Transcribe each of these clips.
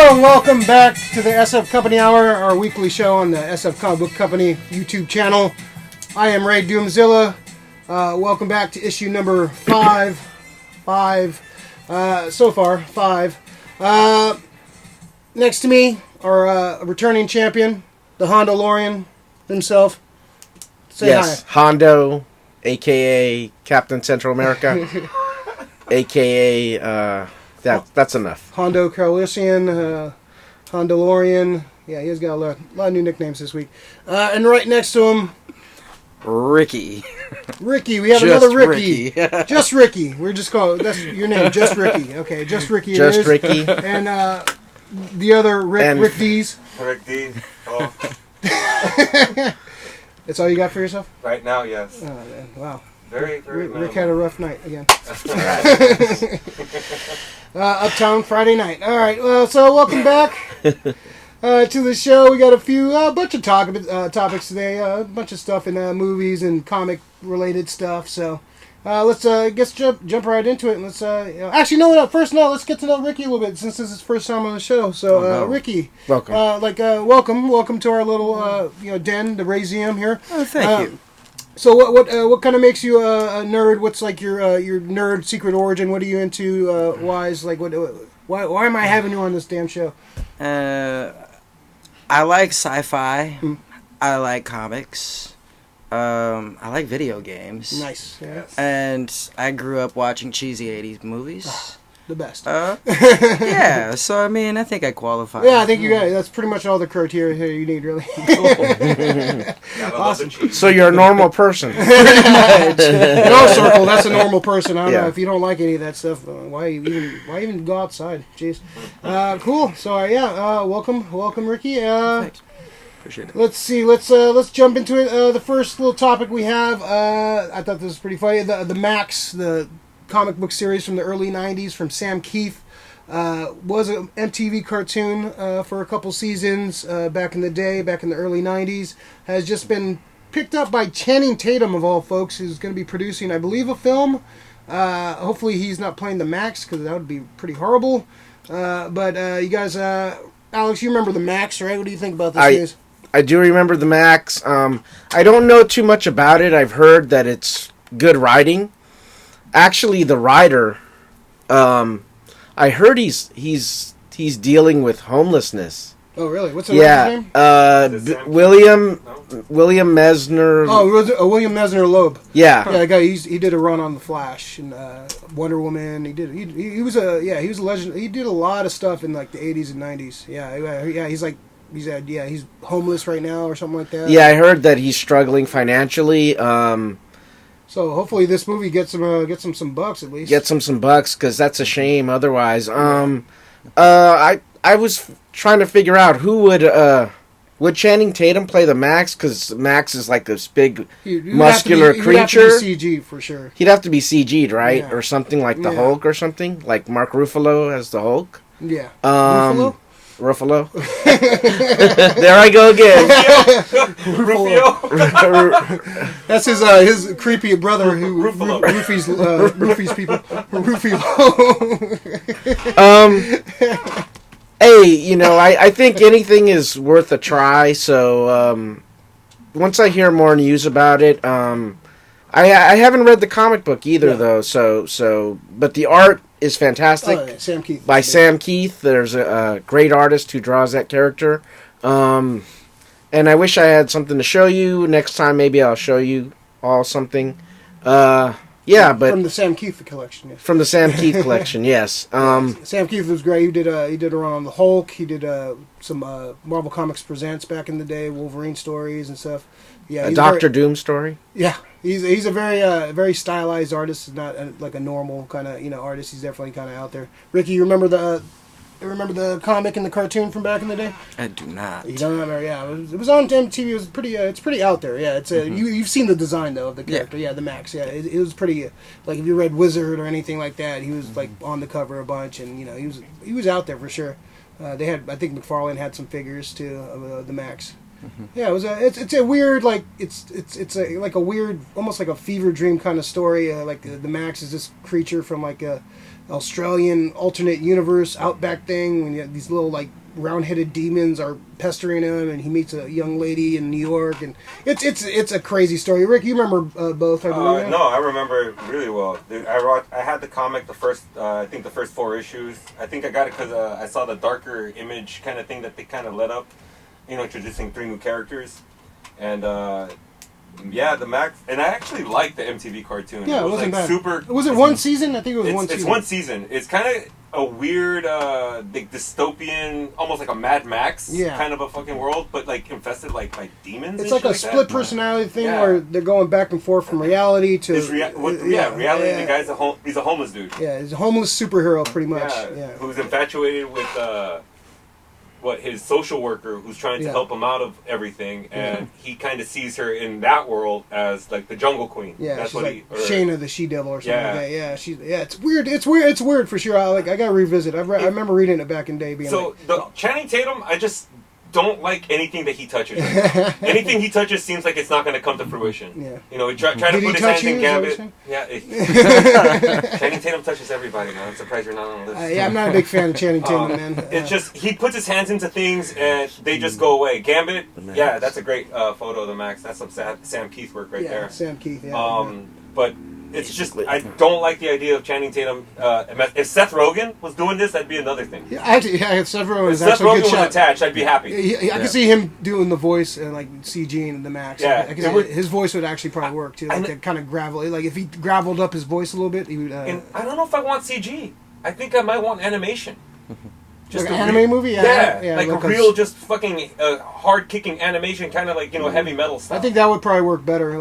Hello and welcome back to the SF Company Hour, our weekly show on the SF Comic Book Company YouTube channel. I am Ray Doomzilla. Welcome back to issue number 5. So far, 5. Next to me are a returning champion, the Madolorian himself. Say yes, hi. Hondo, a.k.a. Captain Central America, a.k.a. That's enough. Hondo Calrissian, Madolorian. Yeah, he's got a lot of new nicknames this week. And right next to him, Ricky. Ricky. We have another Ricky. Just Ricky. We're just calling that's your name, Just Ricky. Okay, Just Ricky. Just it is. Ricky. And the other Rick D's. Rick D. Oh. That's all you got for yourself? Right now, yes. Oh, man. Wow. Very Rick had a rough night again. Uptown Friday night. All right. Well, so welcome back to the show. We got a bunch of topics today. A bunch of stuff in movies and comic related stuff. So let's jump right into it. And let's actually no. First, let's get to know Ricky a little bit since this is his first time on the show. So Ricky, welcome. Welcome to our little den, the Rayseum here. Oh, thank you. So what kind of makes you a nerd? What's like your nerd secret origin? What are you into? Wise like why am I having you on this damn show? I like sci-fi. I like comics. I like video games. Nice. Yeah. And I grew up watching cheesy 80s movies. The best. Yeah, so I mean, I think I qualify. Yeah, I think you got it. That's pretty much all the criteria here you need, really. Awesome. So you're a normal person. Pretty much. In our circle, that's a normal person. I don't know if you don't like any of that stuff. Why even go outside? Jeez. Cool. So welcome, Ricky. Thanks. Appreciate it. Let's see. Let's jump into it. The first little topic we have. I thought this was pretty funny. The Maxx, the comic book series from the early 90s from Sam Keith, was an MTV cartoon for a couple seasons back in the day, back in the early 90s. Has just been picked up by Channing Tatum, of all folks, who's going to be producing, I believe, a film. Hopefully he's not playing the Maxx, because that would be pretty horrible. But you guys, Alex, you remember the Maxx, right? What do you think about this news? I do remember the Maxx. I don't know too much about it. I've heard that it's good writing. Actually, the writer, I heard he's dealing with homelessness. Oh, really? What's the name? William Mesner. Oh, William Mesner Loeb. Yeah. Yeah, the guy. He did a run on the Flash and Wonder Woman. He was a legend. He did a lot of stuff in like the 80s and 90s. Yeah. He's homeless right now or something like that. Yeah, I heard that he's struggling financially. So hopefully this movie gets him some bucks at least. Gets him some bucks, because that's a shame otherwise. I was trying to figure out who would Channing Tatum play the Maxx, because Maxx is like this big muscular creature. He'd have to be CG for sure. He'd have to be CG'd, right? Yeah. Or something like the Hulk or something, like Mark Ruffalo as the Hulk. Yeah. Ruffalo. There I go again. Rufio. That's his creepy brother who roofies people. Rufio. Hey, I think anything is worth a try. So once I hear more news about it, I haven't read the comic book either though. So but the art is fantastic. Oh, yeah. Sam Keith. By Sam Keith. There's a great artist who draws that character. And I wish I had something to show you. Next time maybe I'll show you all something. But from the Sam Keith collection. Yes. From the Sam Keith collection, yes. Sam Keith was great. He did a run on the Hulk. He did some Marvel Comics Presents back in the day, Wolverine stories and stuff. Yeah, a Doctor Doom story. Yeah, he's a very stylized artist. He's not like a normal kind of artist. He's definitely kind of out there. Ricky, you remember the comic and the cartoon from back in the day? I do not. You don't remember? Yeah, it was on MTV. It was pretty. It's pretty out there. Yeah, it's you've seen the design though of the character. Yeah, the Maxx. Yeah, it was pretty. Like if you read Wizard or anything like that, he was like on the cover a bunch, and he was out there for sure. They had, I think McFarlane had some figures too of the Maxx. Yeah, it's a weird it's a weird, almost like a fever dream kind of story. The Maxx is this creature from like a Australian alternate universe outback thing, when you have these little like round-headed demons are pestering him, and he meets a young lady in New York, and it's a crazy story. Rick, you remember both? I believe. No, I remember it really well. Dude, I had the comic, I think the first 4 issues. I think I got it because I saw the darker image kind of thing that they kind of let up, introducing 3 new characters, and yeah, the Maxx, and I actually liked the MTV cartoon. Yeah, it wasn't like bad. super. Was it one season? I think it was one season. It's one season. It's kind of a weird, dystopian, almost like a Mad Max kind of a fucking world, but like infested like demons. It's like a split personality thing where they're going back and forth from reality to reality. The guy's he's a homeless dude. Yeah, he's a homeless superhero pretty much. Yeah. Who's infatuated with his social worker, who's trying to help him out of everything, and he kind of sees her in that world as like the Jungle Queen. Yeah, that's she's what like Shayna the She-Devil or something. Yeah, it's weird. It's weird for sure. I gotta revisit. I remember reading it back in the day. Being the Channing Tatum, I just don't like anything that he touches. Anything he touches seems like it's not going to come to fruition. Yeah. He try to put his hands in Gambit. Yeah. Channing Tatum touches everybody, man. I'm surprised you're not on the list. Yeah, I'm not a big fan of Channing Tatum, man. It's just, he puts his hands into things and they just go away. Gambit, yeah, that's a great photo of the Maxx. That's some Sam Keith work right there. Sam Keith, yeah. But it's just, I don't like the idea of Channing Tatum. If Seth Rogen was doing this, that'd be another thing. Yeah, actually, Seth Rogen was actually a good shot. Attached, I'd be happy. I can see him doing the voice and like CG in the Maxx. Yeah, I can see his voice would actually probably work too. Like kind of gravel. Like if he graveled up his voice a little bit, he would. And I don't know if I want CG. I think I might want animation. Just like an anime movie? Yeah, like a real, just fucking hard-kicking animation, kind of like, heavy metal stuff. I think that would probably work better,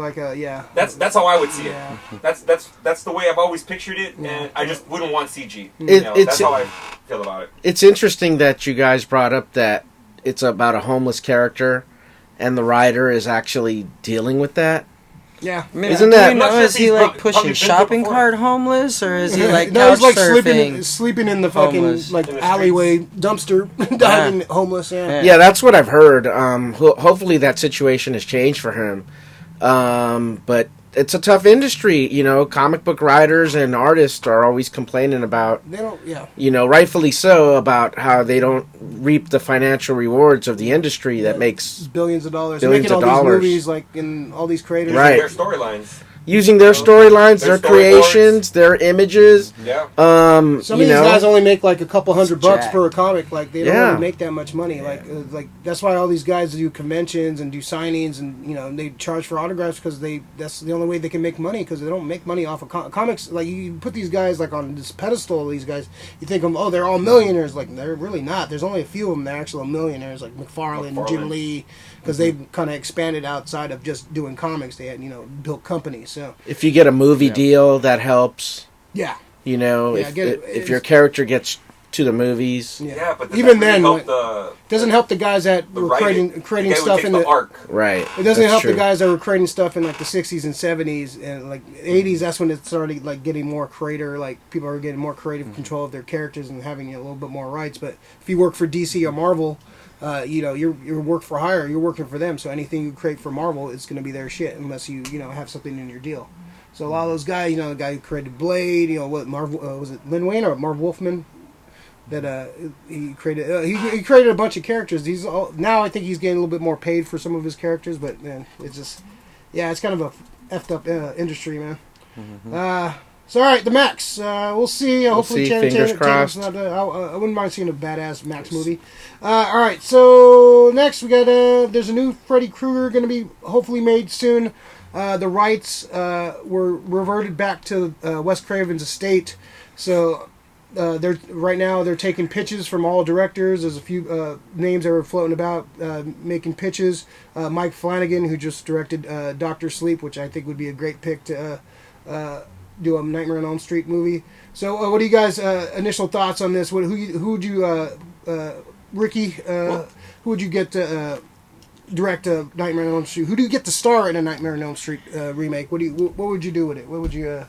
That's how I would see it. That's the way I've always pictured it, and I just wouldn't want CG. That's how I feel about it. It's interesting that you guys brought up that it's about a homeless character, and the writer is actually dealing with that. Yeah, I mean, isn't that? Is he like pushing shopping cart homeless, or is he like couch surfing? Sleeping in the fucking alleyway dumpster, diving homeless? Yeah, that's what I've heard. Hopefully that situation has changed for him. But it's a tough industry, Comic book writers and artists are always complaining about. They don't, rightfully so, about how they don't reap the financial rewards of the industry that makes billions of dollars. Billions making of all dollars. These movies, like in all these creators, right? Their storylines. Using their storylines, their creations, their images. Yeah. Some of these guys only make like a couple $100 per comic. Like they don't really make that much money. Yeah. Like that's why all these guys do conventions and do signings, and they charge for autographs because that's the only way they can make money, because they don't make money off of comics. Like you put these guys like on this pedestal. These guys, you think of, they're all millionaires. Like they're really not. There's only a few of them that are actual millionaires, like McFarlane. Jim Lee. Because they've kind of expanded outside of just doing comics. They had, built companies. So if you get a movie deal, that helps. Yeah. If your character gets to the movies. Yeah, but even then, doesn't help the guys that were creating stuff in the arc. Right. It doesn't help the guys that were creating stuff in like the 60s and 70s and like 80s. That's when it started like getting more creator. Like people are getting more creative control of their characters and having a little bit more rights. But if you work for DC or Marvel. You're work for hire. You're working for them, so anything you create for Marvel is going to be their shit, unless you have something in your deal. So a lot of those guys, the guy who created Blade, what Marvel was it Lin Wayne or Marv Wolfman? That he created. He created a bunch of characters. Now I think he's getting a little bit more paid for some of his characters, but man, it's just it's kind of a effed up industry, man. Mm-hmm. So all right, the Maxx. We'll see. Hopefully, fingers crossed. I wouldn't mind seeing a badass Maxx movie. All right. So next we got there's a new Freddy Krueger going to be hopefully made soon. The rights were reverted back to Wes Craven's estate. So they're taking pitches from all directors. There's a few names that were floating about making pitches. Mike Flanagan, who just directed Doctor Sleep, which I think would be a great pick to. Do a Nightmare on Elm Street movie. So, what do you guys' initial thoughts on this? Who would you, Ricky? Who would you get to direct a Nightmare on Elm Street? Who do you get to star in a Nightmare on Elm Street remake? What would you do with it? What would you?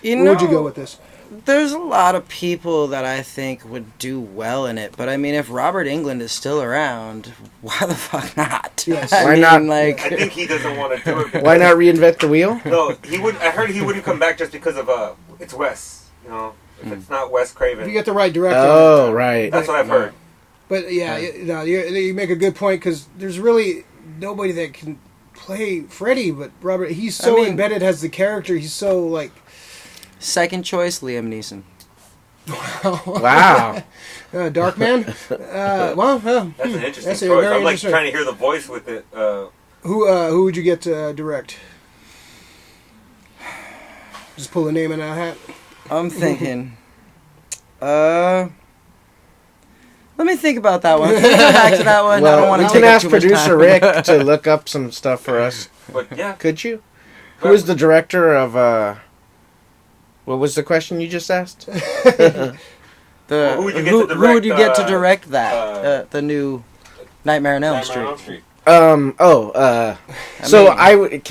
Where would you go with this? There's a lot of people that I think would do well in it, but I mean, if Robert Englund is still around, why the fuck not? Yes. Why not? Like, I think he doesn't want to do it. Why not reinvent the wheel? No, he would. I heard he wouldn't come back just because of it's Wes. You know, if it's not Wes Craven, If you get the right director. Oh, right. that's what I've heard. But yeah, you make a good point because there's really nobody that can play Freddy, but Robert. He's so embedded as the character. He's so like. second choice, Liam Neeson. Wow. Darkman. That's an interesting choice. I'm like trying to hear the voice with it. Who would you get to direct? Just pull a name in a hat. I'm thinking. Let me think about that one. Can we go back to that one? I don't Well, want we to can take up ask too much producer time. Rick to look up some stuff for us. But yeah, Could you? Who is the director of, what was the question you just asked? Who would you get Who to direct, would you get to direct that? The new Nightmare on Elm Street. Can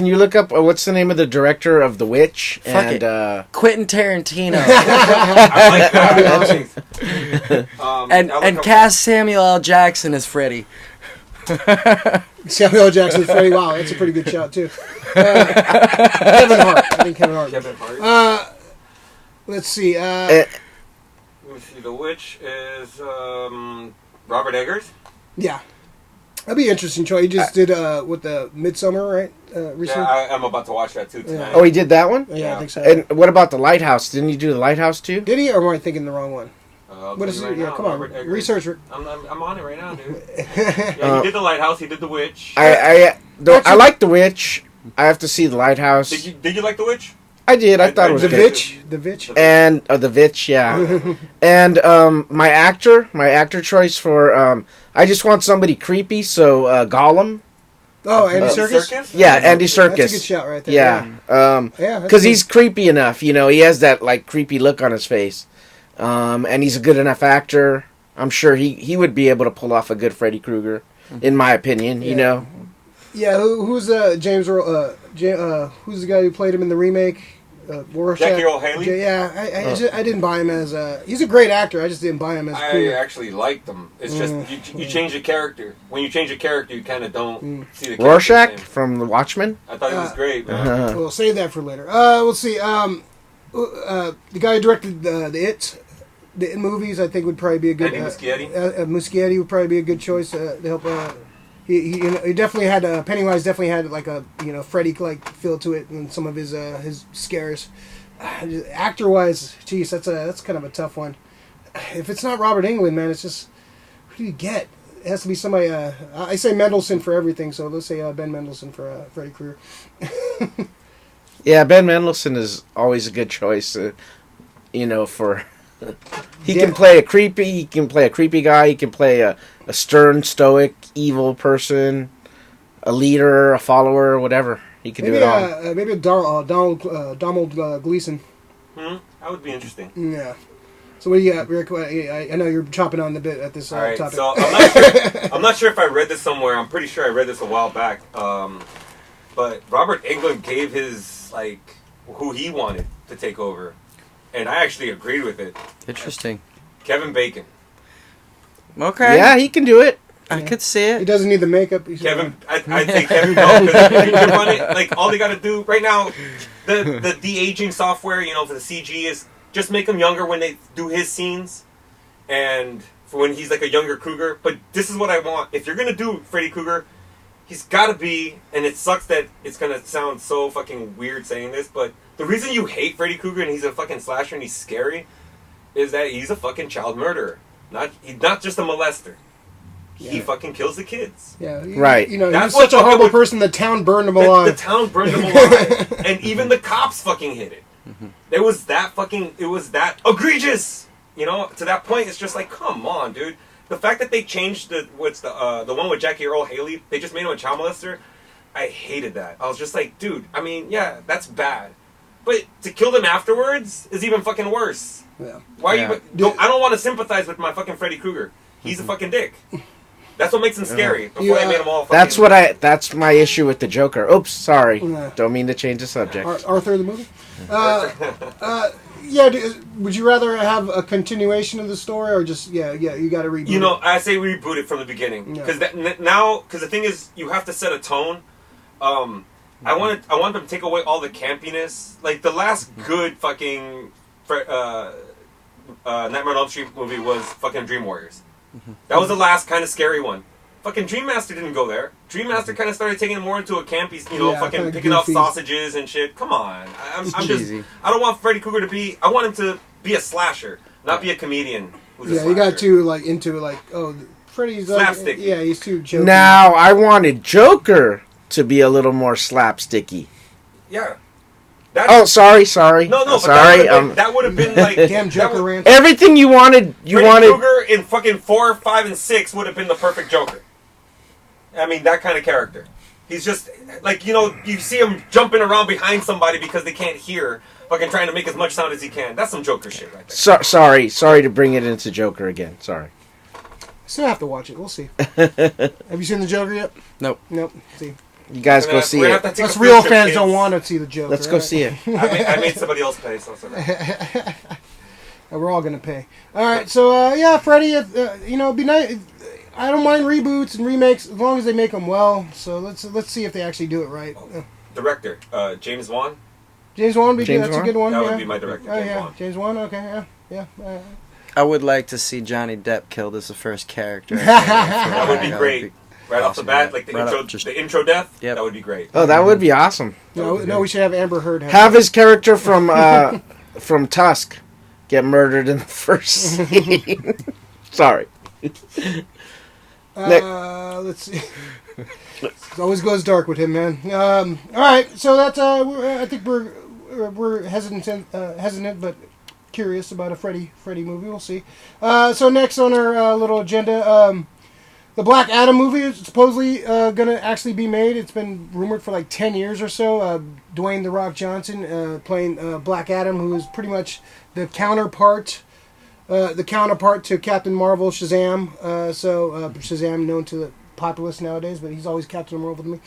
you look up, what's the name of the director of The Witch? Fuck and, Quentin Tarantino. I like that. and cast Samuel L. Jackson as Freddy. Samuel L. Jackson, Freddy. Wow, that's a pretty good shot too. Kevin Hart. I think Kevin Hart. Let's see. Let me see. The Witch is Robert Eggers. Yeah. That'd be an interesting choice. He just did with the Midsummer, right? Recently. Yeah, I'm about to watch that too tonight. Oh, he did that one? Yeah, I think so. And what about The Lighthouse? Didn't he do The Lighthouse too? Did he, or am I thinking the wrong one? What is it? Yeah, come on. Research. I'm on it right now, dude. Yeah, he did The Lighthouse. He did The Witch. I like The Witch. I have to see The Lighthouse. Did you like The Witch? I did. I thought it was The good. Vitch. And The Vitch, yeah. And my actor choice for I just want somebody creepy, so Gollum. Oh, Andy Serkis? Yeah, Andy Serkis. That's a good shot right there. Yeah. Because he's creepy enough, you know. He has that like creepy look on his face, and he's a good enough actor. I'm sure he would be able to pull off a good Freddy Krueger, in my opinion. You know. Yeah. Who's James? Who's the guy who played him in the remake? Jackie Earl Haley? I didn't buy him as he's a great actor. I just didn't buy him as I actually liked him. It's just you change the character. When you change a character, you kind of don't see the character. Rorschach from The Watchmen. I thought he was great, man. We'll save that for later. We'll see. The guy who directed the It movies, I think would probably be a good. Andy Muschietti. Muschietti would probably be a good choice to help. He definitely had Pennywise definitely had like a Freddy like feel to it and some of his scares. Actor wise, geez, that's kind of a tough one. If it's not Robert Englund, man, it's just who do you get? It has to be somebody. I say Mendelsohn for everything, so let's say Ben Mendelsohn for Freddy Krueger. Yeah, Ben Mendelsohn is always a good choice. For he can play a creepy guy. He can play a stern, stoic, evil person, a leader, a follower, whatever. He can do it all. Maybe Donald Gleason. That would be interesting. Yeah. So what do you got, Rick? I know you're chopping on the bit at this Alright, topic. so I'm not sure if I read this somewhere. I'm pretty sure I read this a while back. But Robert Englund gave his who he wanted to take over, and I actually agreed with it. Interesting. Kevin Bacon. Okay. Yeah, he can do it. I could see it. He doesn't need the makeup. Kevin, I'd say Kevin. No, because if you can run it, all they got to do right now, the de-aging software, for the CG is just make him younger when they do his scenes, and for when he's like a younger Krueger. But this is what I want. If you're gonna do Freddy Krueger, he's got to be. And it sucks that it's gonna sound so fucking weird saying this, but the reason you hate Freddy Krueger and he's a fucking slasher and he's scary is that he's a fucking child murderer. He's not just a molester. He fucking kills the kids. Yeah, right. He's such a horrible person. The town burned him alive. The town burned him alive, and even the cops fucking hit it. It was that egregious. To that point, it's just like, come on, dude. The fact that they changed the one with Jackie Earl Haley, they just made him a child molester. I hated that. I was just like, dude. I mean, yeah, that's bad, but to kill them afterwards is even fucking worse. Yeah. Why? Yeah. I don't want to sympathize with my fucking Freddy Krueger. He's a fucking dick. That's what makes him scary. Before they made him all fucking... That's my issue with the Joker. Oops, sorry. Don't mean to change the subject. Arthur the movie? Yeah, would you rather have a continuation of the story or just, you got to reboot it? I say reboot it from the beginning. Because the thing is, you have to set a tone. I want them to take away all the campiness. Like, the last good fucking Nightmare on Elm Street movie was fucking Dream Warriors. That was the last kind of scary one. Fucking Dream Master didn't go there. Dream Master kind of started taking it more into a campy, fucking picking up sausages and shit. Come on. I don't want Freddy Krueger to be... I want him to be a slasher, not be a comedian who's a slasher. You got too, into, Freddy's... Slapstick. He's too joking. Now, I wanted Joker to be a little more slapsticky. Yeah. Sorry. No, sorry. That would have been like... Damn Joker rant. Everything you wanted... Freddy Krueger in fucking 4, 5, and 6 would have been the perfect Joker. I mean, that kind of character. He's just... you see him jumping around behind somebody because they can't hear, fucking trying to make as much sound as he can. That's some Joker shit right there. Sorry to bring it into Joker again. Sorry. Still have to watch it. We'll see. Have you seen the Joker yet? Nope. See. You guys go see it. Us real fans don't want to see the Joker. Let's go see it. I made somebody else pay, so it's okay. We're all gonna pay. All right, so Freddy, it'd be nice. I don't mind reboots and remakes as long as they make them well. So let's see if they actually do it right. Director, James Wan. James Wan would be that's a good one. That would be my director. James Wan. Okay, yeah. I would like to see Johnny Depp killed as the first character. That would be great. Right off the bat, like the intro death, that would be great. Oh, that would be awesome. No, we should have Amber Heard have his character from Tusk get murdered in the first scene. Sorry. Let's see. It always goes dark with him, man. All right, so that's I think we're hesitant, but curious about a Freddy movie. We'll see. So next on our little agenda, the Black Adam movie is supposedly going to actually be made. It's been rumored for like 10 years or so. Dwayne "The Rock" Johnson playing Black Adam, who is pretty much the counterpart to Captain Marvel, Shazam. Shazam, known to the populace nowadays, but he's always Captain Marvel to me.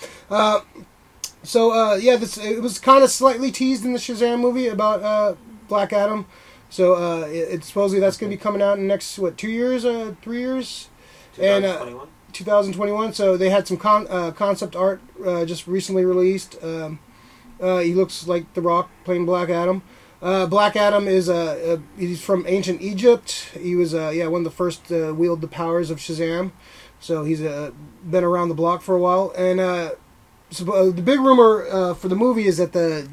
It was kind of slightly teased in the Shazam movie about Black Adam. So it's supposedly that's going to be coming out in the next 2 years, 3 years. 2021. 2021. So they had some concept art just recently released. He looks like The Rock playing Black Adam. Black Adam is he's from ancient Egypt. He was one of the first to wield the powers of Shazam. So he's been around the block for a while. And the big rumor for the movie is that the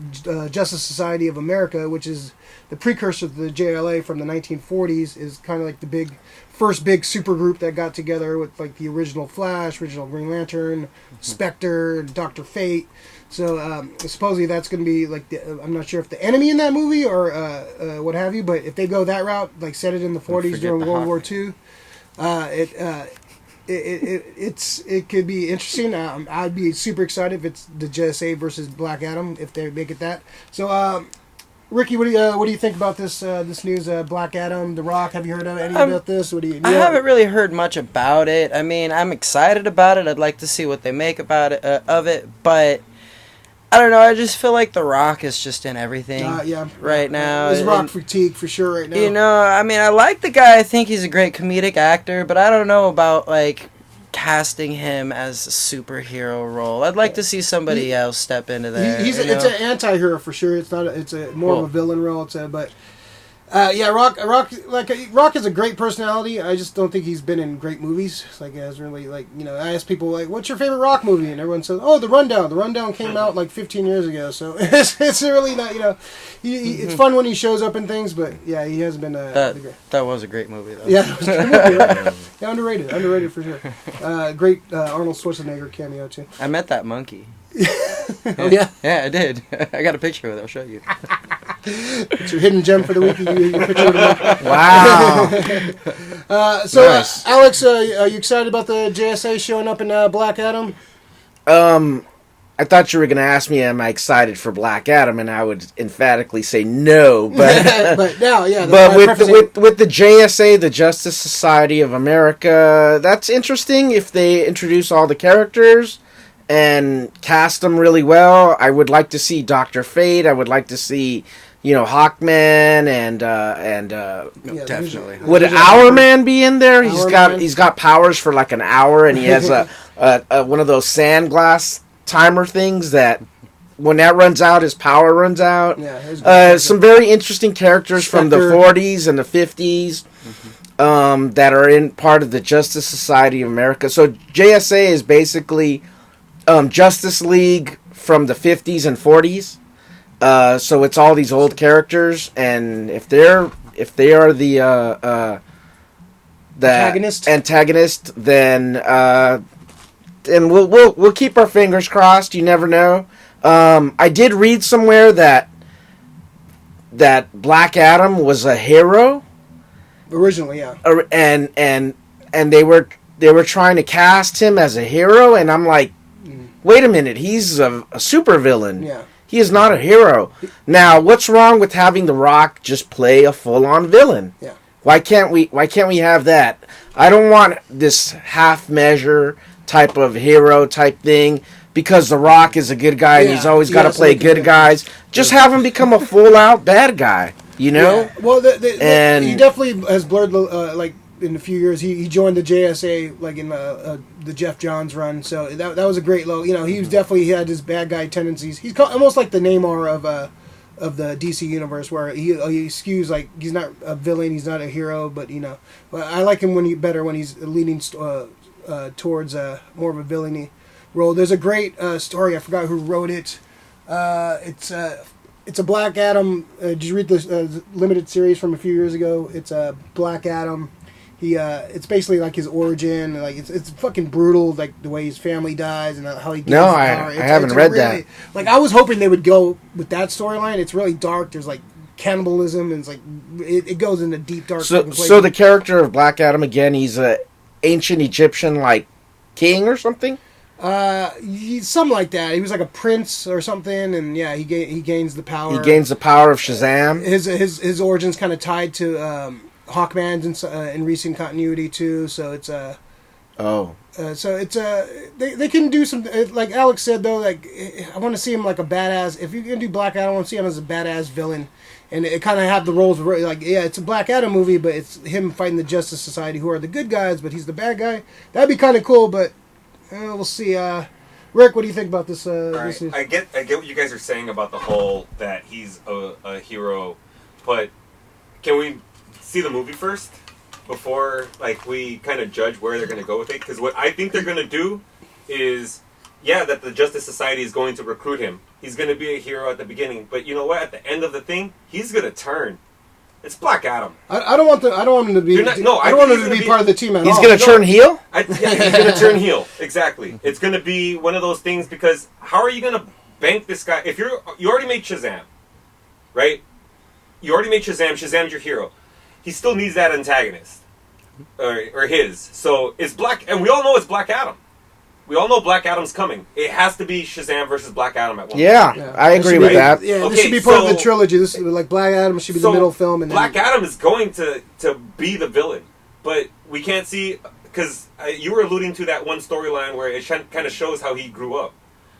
Justice Society of America, which is the precursor to the JLA from the 1940s, is kind of like the first big supergroup that got together with like the original Flash, original Green Lantern, Spectre, Dr. Fate. So supposedly that's going to be like I'm not sure if the enemy in that movie or what have you, but if they go that route, like set it in the 40s during World War II, it could be interesting. I'd be super excited if it's the JSA versus Black Adam if they make it that. So Ricky, what do you think about this news? Black Adam, The Rock. Have you heard of any about this? I haven't really heard much about it. I mean, I'm excited about it. I'd like to see what they make about it of it, but I don't know. I just feel like The Rock is just in everything right now. There's Rock fatigue for sure right now. I mean, I like the guy. I think he's a great comedic actor, but I don't know about like casting him as a superhero role. I'd like to see somebody else step into that. It's an anti-hero for sure. It's not. It's a more of a villain role. Rock has a great personality. I just don't think he's been in great movies. Like, has really I ask people like, "What's your favorite Rock movie?" And everyone says, "Oh, The Rundown." The Rundown came out like 15 years ago, so it's really not. It's fun when he shows up in things, but yeah, he hasn't been. That was a great movie, though. Yeah, it was a good movie. Right? Yeah, underrated for sure. Great Arnold Schwarzenegger cameo too. I met that monkey. Oh yeah, yeah, I did. I got a picture of it. I'll show you. It's your hidden gem for the week. Your picture of the week. Wow. Nice. Alex, are you excited about the JSA showing up in Black Adam? I thought you were going to ask me, am I excited for Black Adam? And I would emphatically say no. But but now, yeah. But with the JSA, the Justice Society of America, that's interesting if they introduce all the characters and cast them really well. I would like to see Dr. Fate. I would like to see, Hawkman and definitely. Would Hourman be in there? He's got powers for like an hour, and he has a one of those sandglass timer things that when that runs out, his power runs out. Yeah, some very interesting characters from the 40s and the 50s that are in part of the Justice Society of America. So JSA is basically Justice League from the 50s and 40s. So it's all these old characters, and if they are the antagonist, then we'll keep our fingers crossed. You never know. I did read somewhere that Black Adam was a hero originally, yeah, and they were trying to cast him as a hero, and I'm like, wait a minute, he's a supervillain. Yeah. He is not a hero. Now, what's wrong with having The Rock just play a full-on villain? Yeah. Why can't we have that? I don't want this half-measure type of hero type thing because The Rock is a good guy and he's always got to play good guys. Just have him become a full-out bad guy, Yeah. Well, he definitely has blurred like in a few years. He joined the JSA like in the Jeff Johns run, so that was a great low. He was he had his bad guy tendencies. He's almost like the Namor of the DC universe, where he skews like he's not a villain, he's not a hero, but I like him when he's leaning towards more of a villainy role. There's a great story. I forgot who wrote it. It's a Black Adam. Did you read the limited series from a few years ago? It's a Black Adam. It's basically like his origin. Like it's fucking brutal, like the way his family dies and how he gets No, I haven't read that. Like I was hoping they would go with that storyline. It's really dark. There's like cannibalism and it's like it goes into deep dark. So the character of Black Adam again, he's a ancient Egyptian like king or something. Something like that. He was like a prince or something, and he gains the power. He gains the power of Shazam. His origins kind of tied to Hawkman's in recent continuity too. So it's they can do some like Alex said though. Like I want to see him like a badass. If you're gonna do Black Adam, I want to see him as a badass villain, and it kind of have the roles like it's a Black Adam movie, but it's him fighting the Justice Society, who are the good guys, but he's the bad guy. That'd be kind of cool, but. We'll see. Rick, what do you think about this? Right. I get what you guys are saying about the whole that he's a hero, but can we see the movie first before we kind of judge where they're going to go with it? Because what I think they're going to do is, that the Justice Society is going to recruit him. He's going to be a hero at the beginning, but you know what? At the end of the thing, he's going to turn. It's Black Adam. I don't want him to be. I don't want him to be part of the team at all. He's going to turn heel. He's going to turn heel. Exactly. It's going to be one of those things because how are you going to bank this guy if you already made Shazam, right? You already made Shazam. Shazam's your hero. He still needs that antagonist, or his. So it's and we all know it's Black Adam. We all know Black Adam's coming. It has to be Shazam versus Black Adam at one point. I agree with that. Yeah, this should be part of the trilogy. This like Black Adam should be the middle film, and Black Adam is going to be the villain, but we can't see because you were alluding to that one storyline where it kind of shows how he grew up.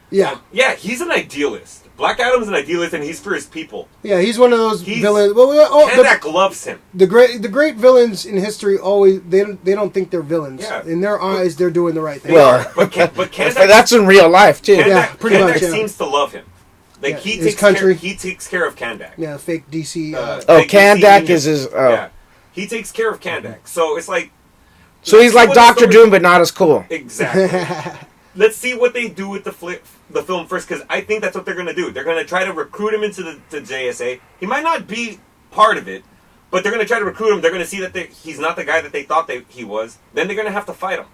Yeah, he's an idealist. Black Adam's an idealist, and he's for his people. Yeah, he's one of those villains. Kandak loves him. The great villains in history always they don't think they're villains. Yeah. In their eyes, they're doing the right thing. Well, but Kandak, that's in real life too. Pretty much. Seems to love him. Like he takes care of Kandak. Yeah, fake DC. Kandak is his. Yeah, he takes care of Kandak. So it's like. So he's like Dr. Doom, but not as cool. Exactly. Let's see what they do with the film first, because I think that's what they're going to do. They're going to try to recruit him into the JSA. He might not be part of it, but they're going to try to recruit him. They're going to see that he's not the guy that they thought he was. Then they're going to have to fight him.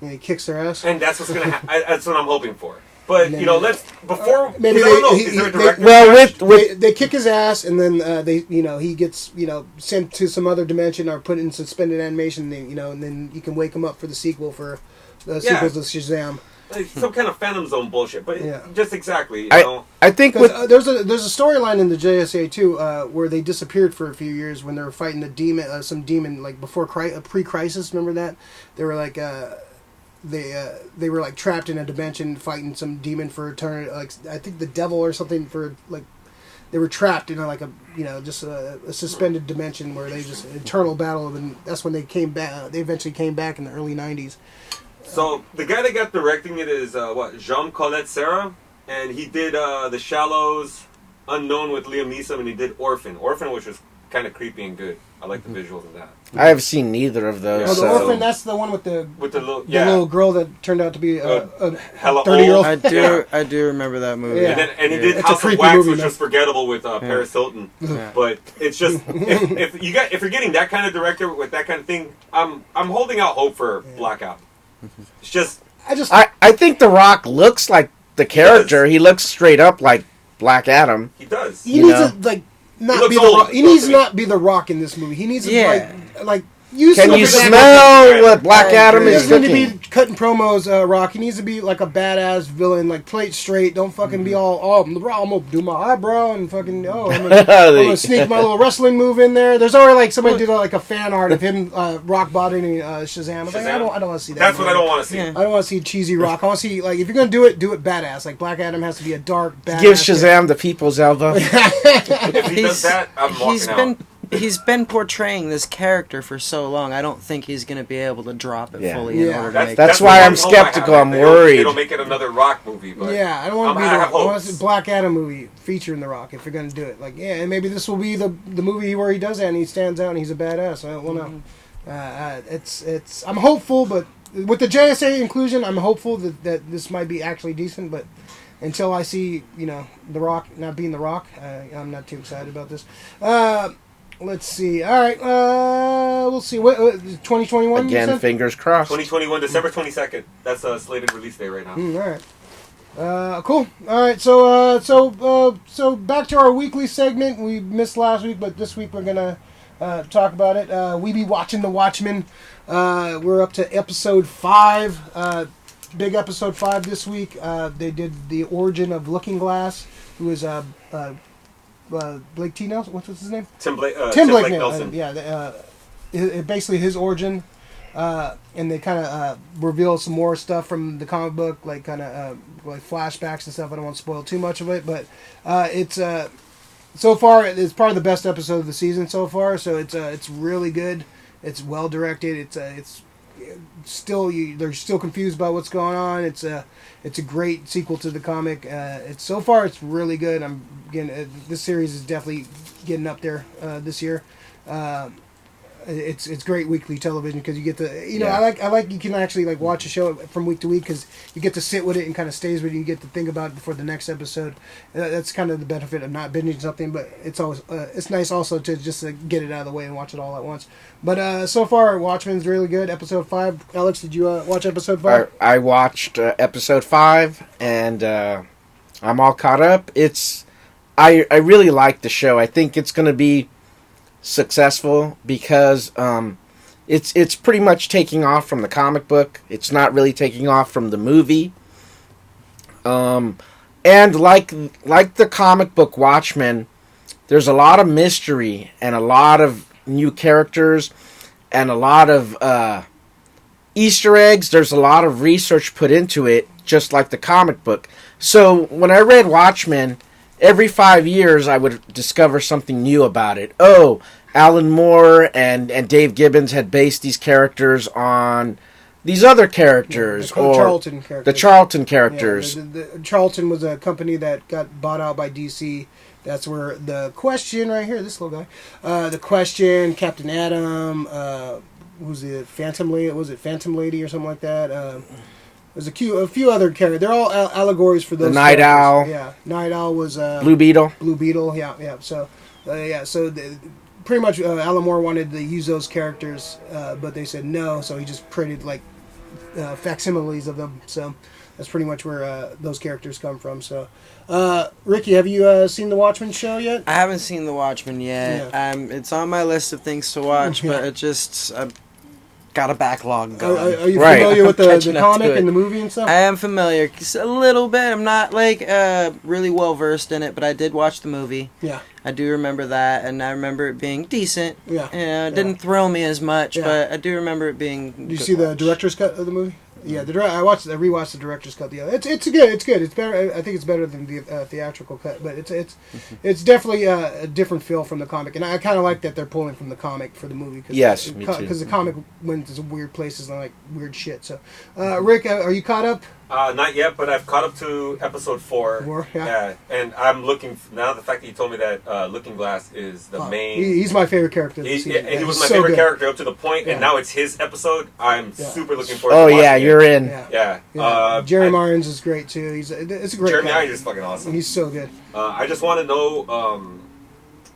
Yeah, he kicks their ass. And that's what's going to happen. That's what I'm hoping for. But, let's... Before... maybe I don't know. Is there a director? Well, they kick his ass, and then he gets, sent to some other dimension or put in suspended animation, and then you can wake him up for the sequel for the sequels of Shazam. some kind of Phantom Zone bullshit, but just exactly. You know? I think there's a storyline in the JSA too where they disappeared for a few years when they were fighting the demon, some demon like before pre-crisis. Remember that they were like they were like trapped in a dimension fighting some demon for eternity. Like I think the devil or something for like. They were trapped in like just a suspended dimension where they just eternal battle, and that's when they came back. They eventually came back in the early '90s. So the guy that got directing it is Jean Colette Serra, and he did The Shallows, Unknown with Liam Neeson, and he did Orphan, which was kind of creepy and good. I like the visuals of that. I have seen neither of those. Oh, the Orphan, that's the one with the little girl that turned out to be a 30-year-old. I do remember that movie. Yeah. And he did House of Wax, which was forgettable with Paris Hilton. Yeah. But it's just if you're getting that kind of director with that kind of thing, I'm holding out hope for Black Adam. It's just I think The Rock looks like the character. He looks straight up like Black Adam. He does. He needs to like. Not be the Rock. He needs to not be the Rock in this movie. He needs to like use. Can you smell what Black Adam is cooking? He doesn't need to be cutting promos, Rock. He needs to be like a badass villain, like play it straight. Don't fucking be all I'm the Rock. I'm gonna do my eyebrow and fucking I'm gonna sneak my little wrestling move in there. There's already like somebody did like a fan art of him Rock bodying Shazam. I was like, I don't want to see that. That's what I don't want to see. I don't want to see cheesy Rock. I want to see like if you're gonna do it badass. Like Black Adam has to be a dark badass. Give Shazam the people's elbow. If he does that, I'm walking out. He's been portraying this character for so long. I don't think he's going to be able to drop it fully in order to make. That's why I'm skeptical. I'm worried. They don't make it another Rock movie. But I don't want to be. I want to see Black Adam movie featuring The Rock if you're going to do it. Like, and maybe this will be the movie where he does that and he stands out and he's a badass. I don't know. It's. I'm hopeful, but with the JSA inclusion, I'm hopeful that this might be actually decent. But until I see The Rock not being The Rock, I'm not too excited about this. Let's see. All right. We'll see. What 2021? Again, fingers crossed. 2021, December 22nd. That's a slated release day right now. All right. Cool. All right. So back to our weekly segment. We missed last week, but this week we're gonna talk about it. We be watching the Watchmen. We're up to episode 5. Big episode 5 this week. They did the origin of Looking Glass, who is Blake T. Nelson. What's his name? Tim Blake Nelson. Basically his origin, and they kind of reveal some more stuff from the comic book, like kind of like flashbacks and stuff. I don't want to spoil too much of it, but it's so far it's probably the best episode of the season so far. So it's really good. It's well directed. It's still they're still confused about what's going on. It's a great sequel to the comic. So far it's really good. This series is definitely getting up there this year. It's great weekly television because you get to I like you can actually like watch a show from week to week because you get to sit with it and kind of stays with you. You get to think about it before the next episode. That's kind of the benefit of not binging something, but it's always it's nice also to just get it out of the way and watch it all at once. But so far, Watchmen's really good. Episode 5. Alex, did you watch episode 5? I watched episode 5 and I'm all caught up. I really like the show. I think it's going to be successful because it's pretty much taking off from the comic book. It's not really taking off from the movie. And like the comic book Watchmen, there's a lot of mystery and a lot of new characters and a lot of Easter eggs. There's a lot of research put into it, just like the comic book. So when I read Watchmen, every 5 years, I would discover something new about it. Oh, Alan Moore and Dave Gibbons had based these characters on these other characters. The Charlton characters. The Charlton characters. Yeah, the Charlton was a company that got bought out by DC. That's where the Question, right here, this little guy. The Question, Captain Atom, who's the Phantom Lady? Was it Phantom Lady or something like that? There's a few other characters. They're all allegories for those. The Night Owl. Yeah, Night Owl was Blue Beetle. Blue Beetle. Yeah. So, pretty much Alan Moore wanted to use those characters, but they said no. So he just printed like facsimiles of them. So that's pretty much where those characters come from. So, Ricky, have you seen the Watchmen show yet? I haven't seen the Watchmen yet. Yeah. It's on my list of things to watch, but it just. got a backlog going. Are you familiar with the comic and the movie and stuff? I am familiar, a little bit. I'm not like really well versed in it, but I did watch the movie. Yeah, I do remember that, and I remember it being decent. Yeah, it didn't thrill me as much, but I do remember it being. Did you see the director's cut of the movie? Yeah, I rewatched the director's cut the other. It's good. It's good. It's better. I think it's better than the theatrical cut, but it's definitely a different feel from the comic, and I kind of like that they're pulling from the comic for the movie. Yes, me too. Because the comic went to some weird places and like weird shit. So, Rick, are you caught up? Not yet, but I've caught up to episode 4. Yeah, and I'm looking now. The fact that you told me that Looking Glass is the main. He's my favorite character. He was my favorite character up to the point, and now it's his episode. I'm super looking forward. Oh to yeah, you're in. Yeah. Jeremy Irons is great too. It's a great. Jeremy Irons is fucking awesome. He's so good. I just want to know.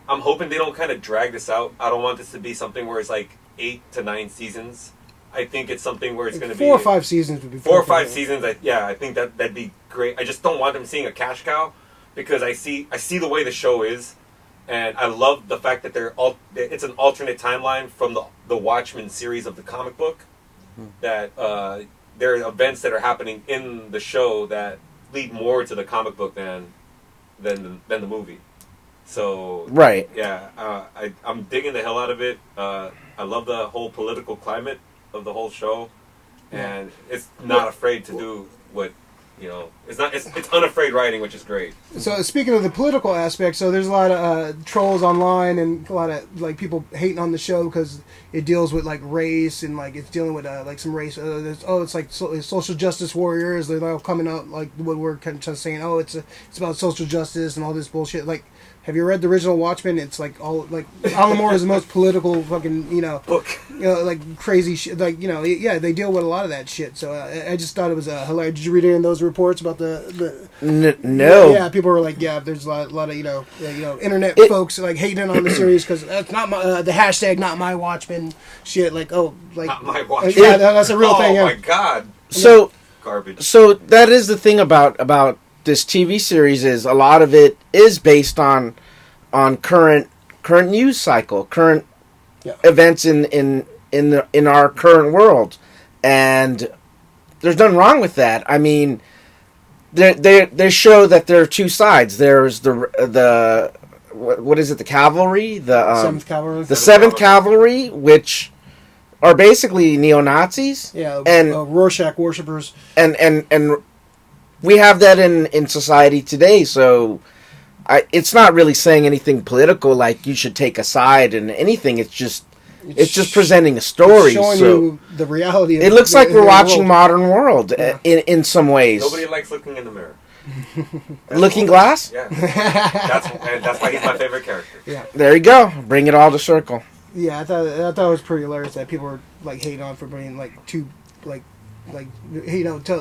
I'm hoping they don't kind of drag this out. I don't want this to be something where it's like 8 to 9 seasons. I think it's something where it's going to be 4 or 5 seasons would be 4 or 5 seasons. I think that'd be great. I just don't want them seeing a cash cow because I see the way the show is, and I love the fact that it's an alternate timeline from the Watchmen series of the comic book. That there are events that are happening in the show that lead more to the comic book than the movie. So right, I'm digging the hell out of it. I love the whole political climate of the whole show, and it's not afraid to do what it's unafraid writing, which is great. So speaking of the political aspect, so there's a lot of trolls online and a lot of like people hating on the show because it deals with like race and like it's dealing with like some race. It's like social justice warriors. They're all coming out like what we're kind of saying. Oh, it's about social justice and all this bullshit. Like, have you read the original Watchmen? It's like all like Alan Moore is the most political fucking book. Like crazy shit. Like they deal with a lot of that shit. So I just thought it was hilarious. Did you read any of those reports about the no? Yeah, people were like, there's a lot of internet folks like hating on the series because that's not my the hashtag not my Watchmen shit. Like not my Watchmen. Yeah, that's a real thing. Oh my god. So garbage. So that is the thing about this TV series is a lot of it is based on current news cycle, current events in our current world, and there's nothing wrong with that. I mean, they show that there are two sides. There's the what is it? The cavalry, the 7th Cavalry, the 7th Cavalry, which are basically neo-Nazis. Yeah, and Rorschach worshippers, and we have that in society today, so it's not really saying anything political, like you should take a side and anything. It's just presenting a story. It's showing you the reality. It looks like we're watching Modern World in some ways. Nobody likes looking in the mirror. Looking Glass? Yeah. That's why he's my favorite character. Yeah. There you go. Bring it all to circle. Yeah, I thought it was pretty hilarious that people were like hating on for bringing like two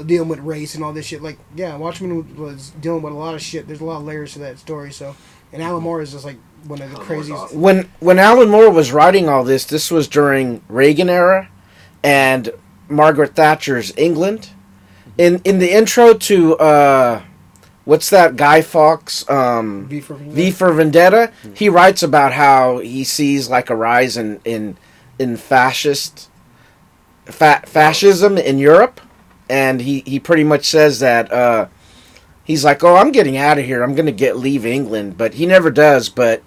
dealing with race and all this shit. Like, yeah, Watchmen was dealing with a lot of shit. There's a lot of layers to that story. So, and Alan Moore is just like one of the craziest. Awesome. When Alan Moore was writing all this was during Reagan era and Margaret Thatcher's England. In the intro to what's that Guy Fawkes V for Vendetta, he writes about how he sees like a rise in fascism in Europe, and he pretty much says that he's like, oh, I'm getting out of here, I'm going to leave England, but he never does. But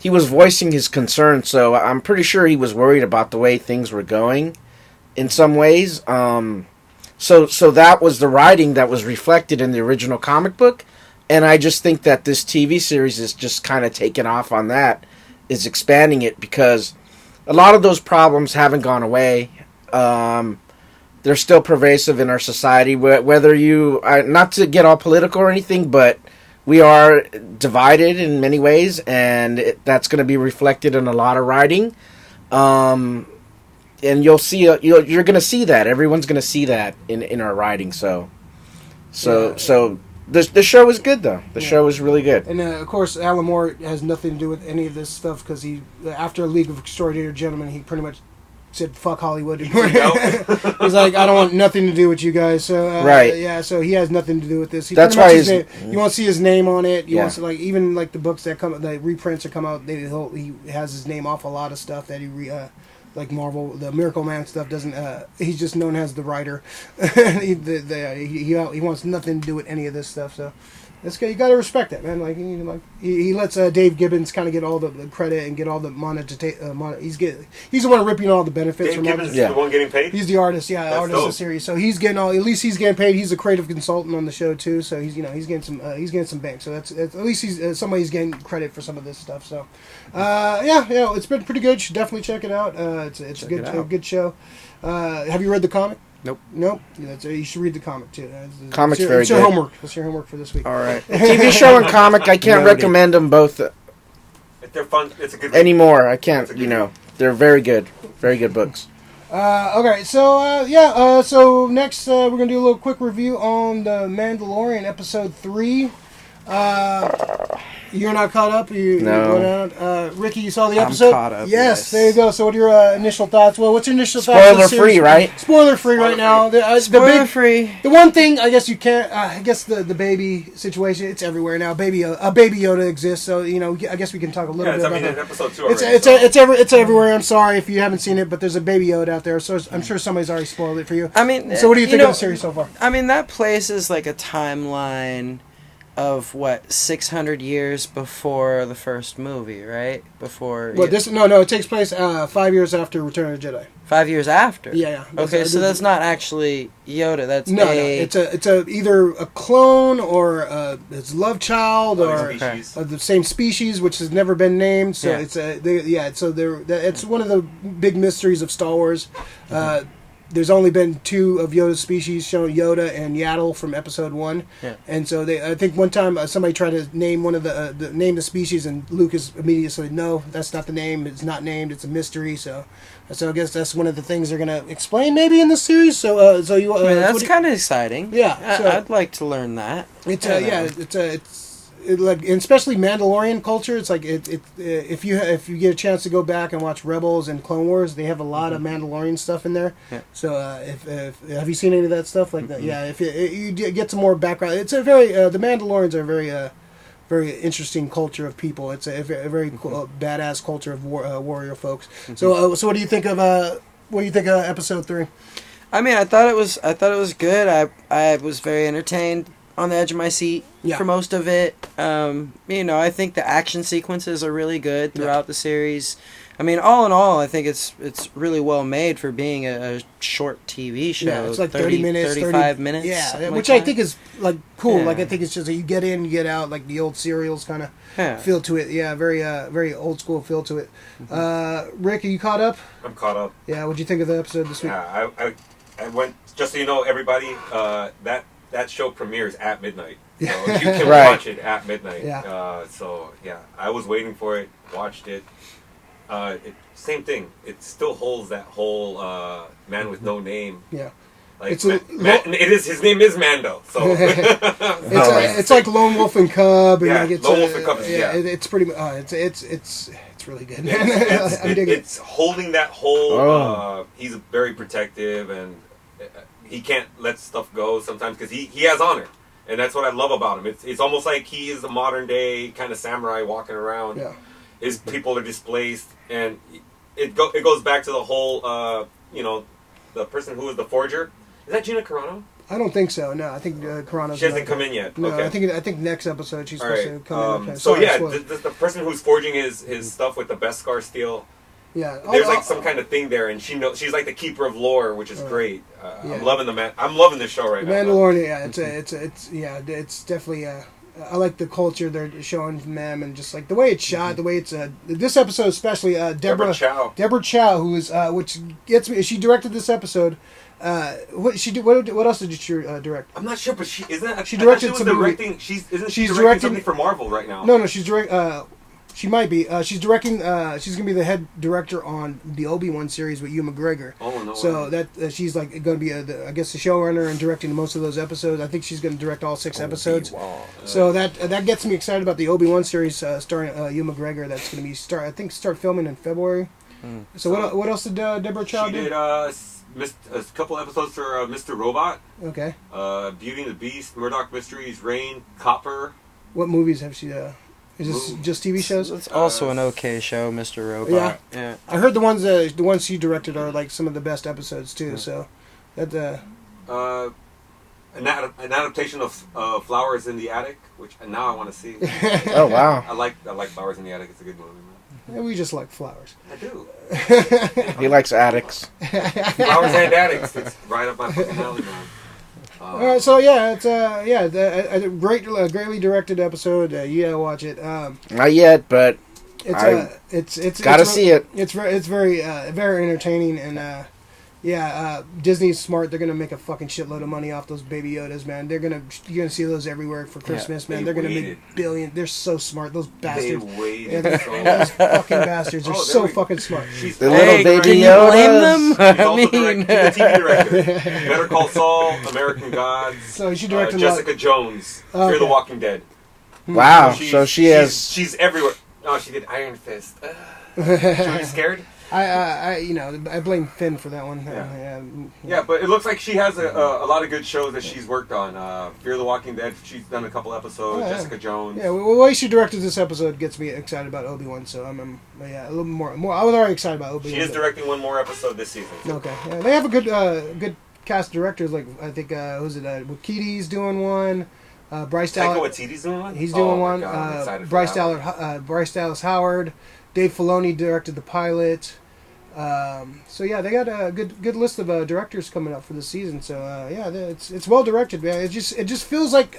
he was voicing his concern, so I'm pretty sure he was worried about the way things were going in some ways. So that was the writing that was reflected in the original comic book, and I just think that this TV series is just kind of taking off on that, is expanding it, because a lot of those problems haven't gone away. They're still pervasive in our society, whether you, not to get all political or anything, but we are divided in many ways, and that's going to be reflected in a lot of writing. And you'll see, you're going to see that. Everyone's going to see that in our writing. So the show is good, though. The show is really good. And of course, Alan Moore has nothing to do with any of this stuff, because he, after League of Extraordinary Gentlemen, he pretty much said fuck Hollywood. He's like, I don't want nothing to do with you guys. So right, yeah. So he has nothing to do with this. That's why you won't see his name on it. You won't see, like, even like the books that come, the reprints that come out, he has his name off a lot of stuff that he like Marvel, the Miracle Man stuff doesn't. He's just known as the writer. he wants nothing to do with any of this stuff. So this guy, you got to respect that, man. Like he lets Dave Gibbons kind of get all the credit and get all the he's the one ripping all the benefits. Dave from Gibbons is the one getting paid. He's the artist, artist of the series. So he's getting at least he's getting paid. He's a creative consultant on the show too. So he's getting some bank. So that's at least he's somebody's getting credit for some of this stuff. So it's been pretty good. You should definitely check it out. It's a good show. Have you read the comic? Nope. Yeah, you should read the comic too. Comic's very good. It's your homework. That's your homework for this week. All right. TV show and comic, I can't recommend them both. They're fun. It's a good anymore. I can't. They're very good. Very good books. Okay, so so next we're gonna do a little quick review on the Mandalorian episode 3. You're not caught up? No. Ricky, you saw the episode? I'm caught up, yes. There you go. So what are your initial thoughts? Well, what's your initial thoughts? Spoiler free, right? Spoiler free right now. Spoiler free. The one thing, I guess you can't, I guess the baby situation, it's everywhere now. A baby Yoda exists, so, I guess we can talk a little bit about that. In episode 2 already. It's everywhere. I'm sorry if you haven't seen it, but there's a baby Yoda out there, so I'm sure somebody's already spoiled it for you. So what do you think of the series so far? I mean, that place is like a timeline of 600 years before the first movie, right? It takes place 5 years after Return of the Jedi. 5 years after. Yeah. Okay, so that's not actually Yoda. That's no. It's either a clone or it's love child or the same species, which has never been named. So it's it's one of the big mysteries of Star Wars. There's only been 2 of Yoda's species shown, Yoda and Yaddle from Episode 1. Yeah. And so I think one time somebody tried to name one of the species, and Lucas immediately said, "No, that's not the name. It's not named. It's a mystery." So I guess that's one of the things they're gonna explain maybe in this series. So that's kind of exciting. Yeah, I'd like to learn that. And especially Mandalorian culture. It's like if you get a chance to go back and watch Rebels and Clone Wars, they have a lot of Mandalorian stuff in there. Yeah. So if have you seen any of that stuff like that? Yeah. If you get some more background, it's a very the Mandalorians are a very interesting culture of people. It's a very badass culture of warrior folks. So what do you think of episode 3? I mean, I thought it was good. I was very entertained. On the edge of my seat for most of it. I think the action sequences are really good throughout the series. I mean, all in all, I think it's really well made for being a short TV show. Yeah, it's like 30 minutes, 35 minutes. Yeah, which I think is like cool. Yeah. Like I think it's just you get in, you get out, like the old serials kind of feel to it. Yeah, very old school feel to it. Rick, are you caught up? I'm caught up. Yeah, what'd you think of the episode this week? Yeah, I went, just so you know, everybody, that show premieres at midnight. So you can watch it at midnight. Yeah. I was waiting for it, watched it. Same thing. It still holds that whole man with no name. Yeah. Like his name is Mando. So it's like Lone Wolf and Cub. And Lone Wolf and Cub. It's pretty. It's really good. It's holding that whole. He's very protective and. He can't let stuff go sometimes because he has honor, and that's what I love about him. It's almost like he is a modern day kind of samurai walking around. Yeah, his people are displaced, and it goes back to the whole the person who was the forger. Is that Gina Carano? I don't think so. No, I think Carano's. She hasn't come in yet. No, okay. I think next episode she's supposed to come in. The person who's forging his stuff with the Beskar steel. Yeah, there's like some kind of thing there, and she's like the keeper of lore, which is great. I'm loving I'm loving this show right now. Mandalorian, it's definitely. I like the culture they're showing from them, and just like the way it's shot, the way it's this episode especially. Deborah Chow, who is which gets me. She directed this episode. What else did she direct? I'm not sure, but she isn't. She directed some directing. She's directing something for Marvel right now. No, she's directing. She might be. She's directing. She's gonna be the head director on the Obi-Wan series with Ewan McGregor. Oh no! So that she's like going to be, I guess, the showrunner and directing most of those episodes. I think she's going to direct all 6 episodes. So that gets me excited about the Obi-Wan series starring Ewan McGregor. That's going to be start filming in February. So what else did Deborah Chow do? She did a couple episodes for Mr. Robot. Okay. Beauty and the Beast, Murdoch Mysteries, Rain, Copper. What movies have she? Is this just TV shows? It's also an okay show, Mr. Robot. Yeah. I heard the ones she directed are like some of the best episodes too. So that an adaptation of Flowers in the Attic, which now I want to see. Oh wow! I like Flowers in the Attic. It's a good movie, man. Yeah, we just like flowers. I do. He likes addicts. Flowers and addicts. It's right up my fucking alley, man. All right, so yeah, it's a greatly directed episode. You gotta watch it. Not yet, but it's gotta see it. It's very entertaining, and Disney's smart. They're gonna make a fucking shitload of money off those Baby Yodas, man. You're gonna see those everywhere for Christmas, man. They're gonna make billions. They're so smart. Those bastards. Those fucking bastards are so fucking smart. The little Baby Yodas. Blame them? She's a TV director. Better Call Saul, American Gods. So she directed Jessica Jones, Fear the Walking Dead. Wow. So she's everywhere. Oh, she did Iron Fist. Are you scared? I blame Finn for that one. Yeah, but it looks like she has a lot of good shows that she's worked on. Fear the Walking Dead, she's done a couple episodes. Jessica Jones. Yeah, the way she directed this episode gets me excited about Obi-Wan. So I'm a little more. I was already excited about Obi-Wan. She is directing one more episode this season. Okay, they have a good cast of directors. Like I think who's it? Wakiti's doing one. Bryce Dallas Waititi's doing one. He's doing one. God, Bryce Dallas Howard. Dave Filoni directed the pilot. So yeah, they got a good list of directors coming up for the season. So it's well directed, man. It just feels like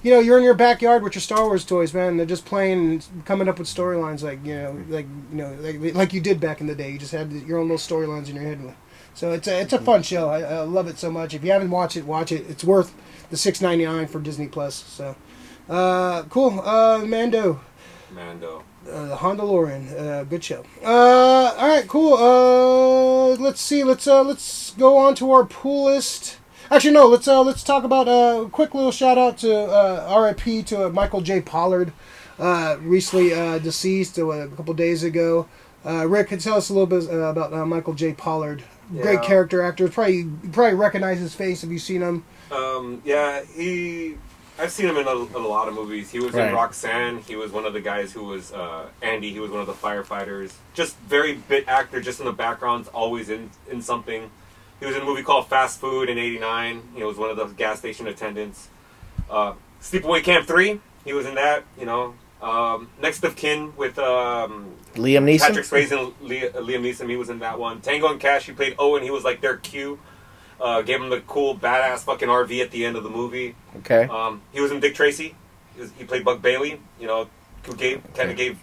you're in your backyard with your Star Wars toys, man. They're just playing, and coming up with storylines like you did back in the day. You just had your own little storylines in your head. So it's a fun show. I love it so much. If you haven't watched it, watch it. It's worth the $6.99 for Disney Plus. So cool. Mando. The Madolorian, good show. All right, cool. Let's see. Let's go on to our pool list. Actually, no. Let's talk about a quick little shout out to R.I.P. to Michael J. Pollard, recently deceased a couple days ago. Rick, can you tell us a little bit about Michael J. Pollard? Yeah. Great character actor. You probably recognize his face if you've seen him. I've seen him in a lot of movies. He was in Roxanne. He was one of the guys who was Andy. He was one of the firefighters. Just very bit actor, just in the background, always in something. He was in a movie called Fast Food in '89. He was one of the gas station attendants. Sleepaway Camp 3. He was in that. Next of Kin with Liam Neeson. Patrick Swayze and Liam Neeson. He was in that one. Tango and Cash. He played Owen. He was like their Q. Gave him the cool, badass fucking RV at the end of the movie. Okay. He was in Dick Tracy. He played Buck Bailey. Who gave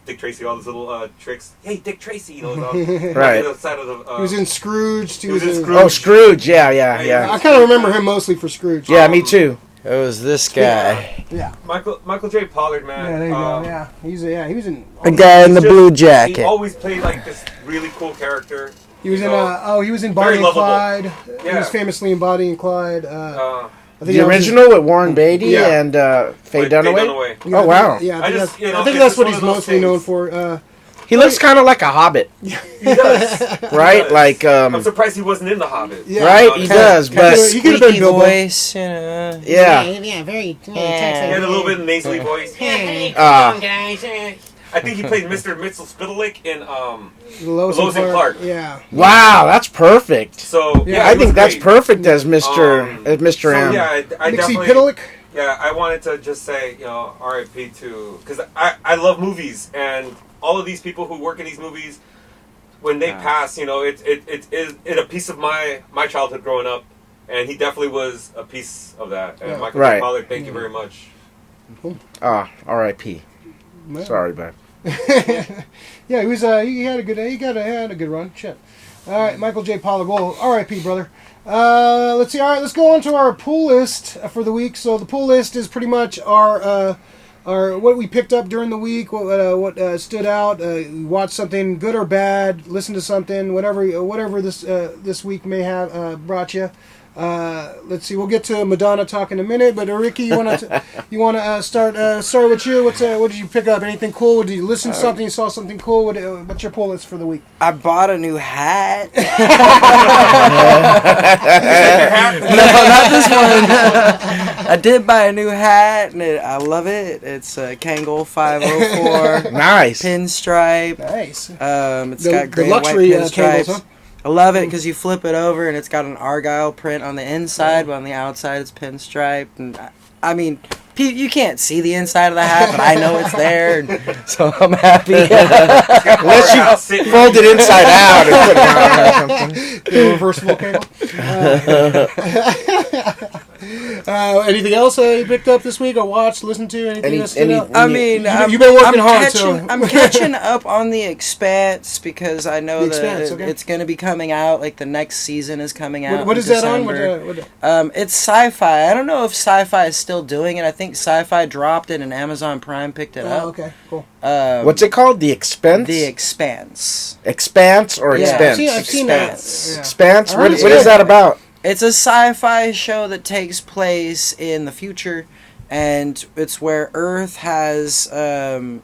Dick Tracy all those little tricks. Hey, Dick Tracy. Right. The side of the, he was in Scrooge. He was in Scrooge. Oh, Scrooge. Yeah. I kind of remember him mostly for Scrooge. Yeah, me too. It was this guy. Yeah. Michael J. Pollard, man. Yeah, there you go. Yeah, he was in. The guy in the blue jacket. He always played like this really cool character. He was he was in Bonnie and Clyde. He was famously in Bonnie and Clyde. The original with Warren Beatty and Faye Dunaway? Oh, wow. Yeah, I think that's what he's mostly known for. He looks kind of like a Hobbit. He does. Right? Like, I'm surprised he wasn't in The Hobbit. Yeah. Right? He does, but... He could have been Bilbo. Voice, Yeah. Yeah, very... He had a little bit of nasally voice. I think he played Mr. Mitchell-Spitalik in Lois and Clark. Yeah. Wow, that's perfect. So I think that's perfect as Mr. M. Yeah, I definitely. Pitalik? Yeah, I wanted to just say, R.I.P. to, because I love movies, and all of these people who work in these movies, when they pass, it's a piece of my childhood growing up, and he definitely was a piece of that. And Michael J. Pollard, thank you very much. R.I.P. Sorry, man. Yeah, he was. He had a good run. Shit. All right, Michael J. Pollard. Well, R.I.P. brother. Let's see. All right, let's go on to our pool list for the week. So the pool list is pretty much our what we picked up during the week, what stood out. Watch something good or bad. Listen to something, whatever this week may have brought you. Let's see. We'll get to Madonna talk in a minute, but Ricky, you want to start with you? What did you pick up? Anything cool? Did you listen to something? You saw something cool? What's your pull list for the week? I bought a new hat. No, not this one. I did buy a new hat, and I love it. It's a Kangol 504. Nice. Nice. Pinstripe. It's got great luxury white pinstripes. Kangles, huh? I love it because you flip it over and it's got an Argyle print on the inside, but on the outside it's pinstriped. And I mean, you can't see the inside of the hat, but I know it's there, and so I'm happy. Unless you fold it inside out and put it on or something. The reversible cable. Anything else you picked up this week or watched, listened to? Anything that stood out? I mean, you've been working hard. I'm catching up on The Expanse because I know that it's going to be coming out. Like the next season is coming out. What is that on? It's Sci-Fi. I don't know if Sci-Fi is still doing it. I think Sci-Fi dropped it and Amazon Prime picked it up. Okay, cool. What's it called? The Expanse? The Expanse. Expanse or Expense? I've seen that. Expanse? What is that about? It's a sci-fi show that takes place in the future, and it's where Earth has, the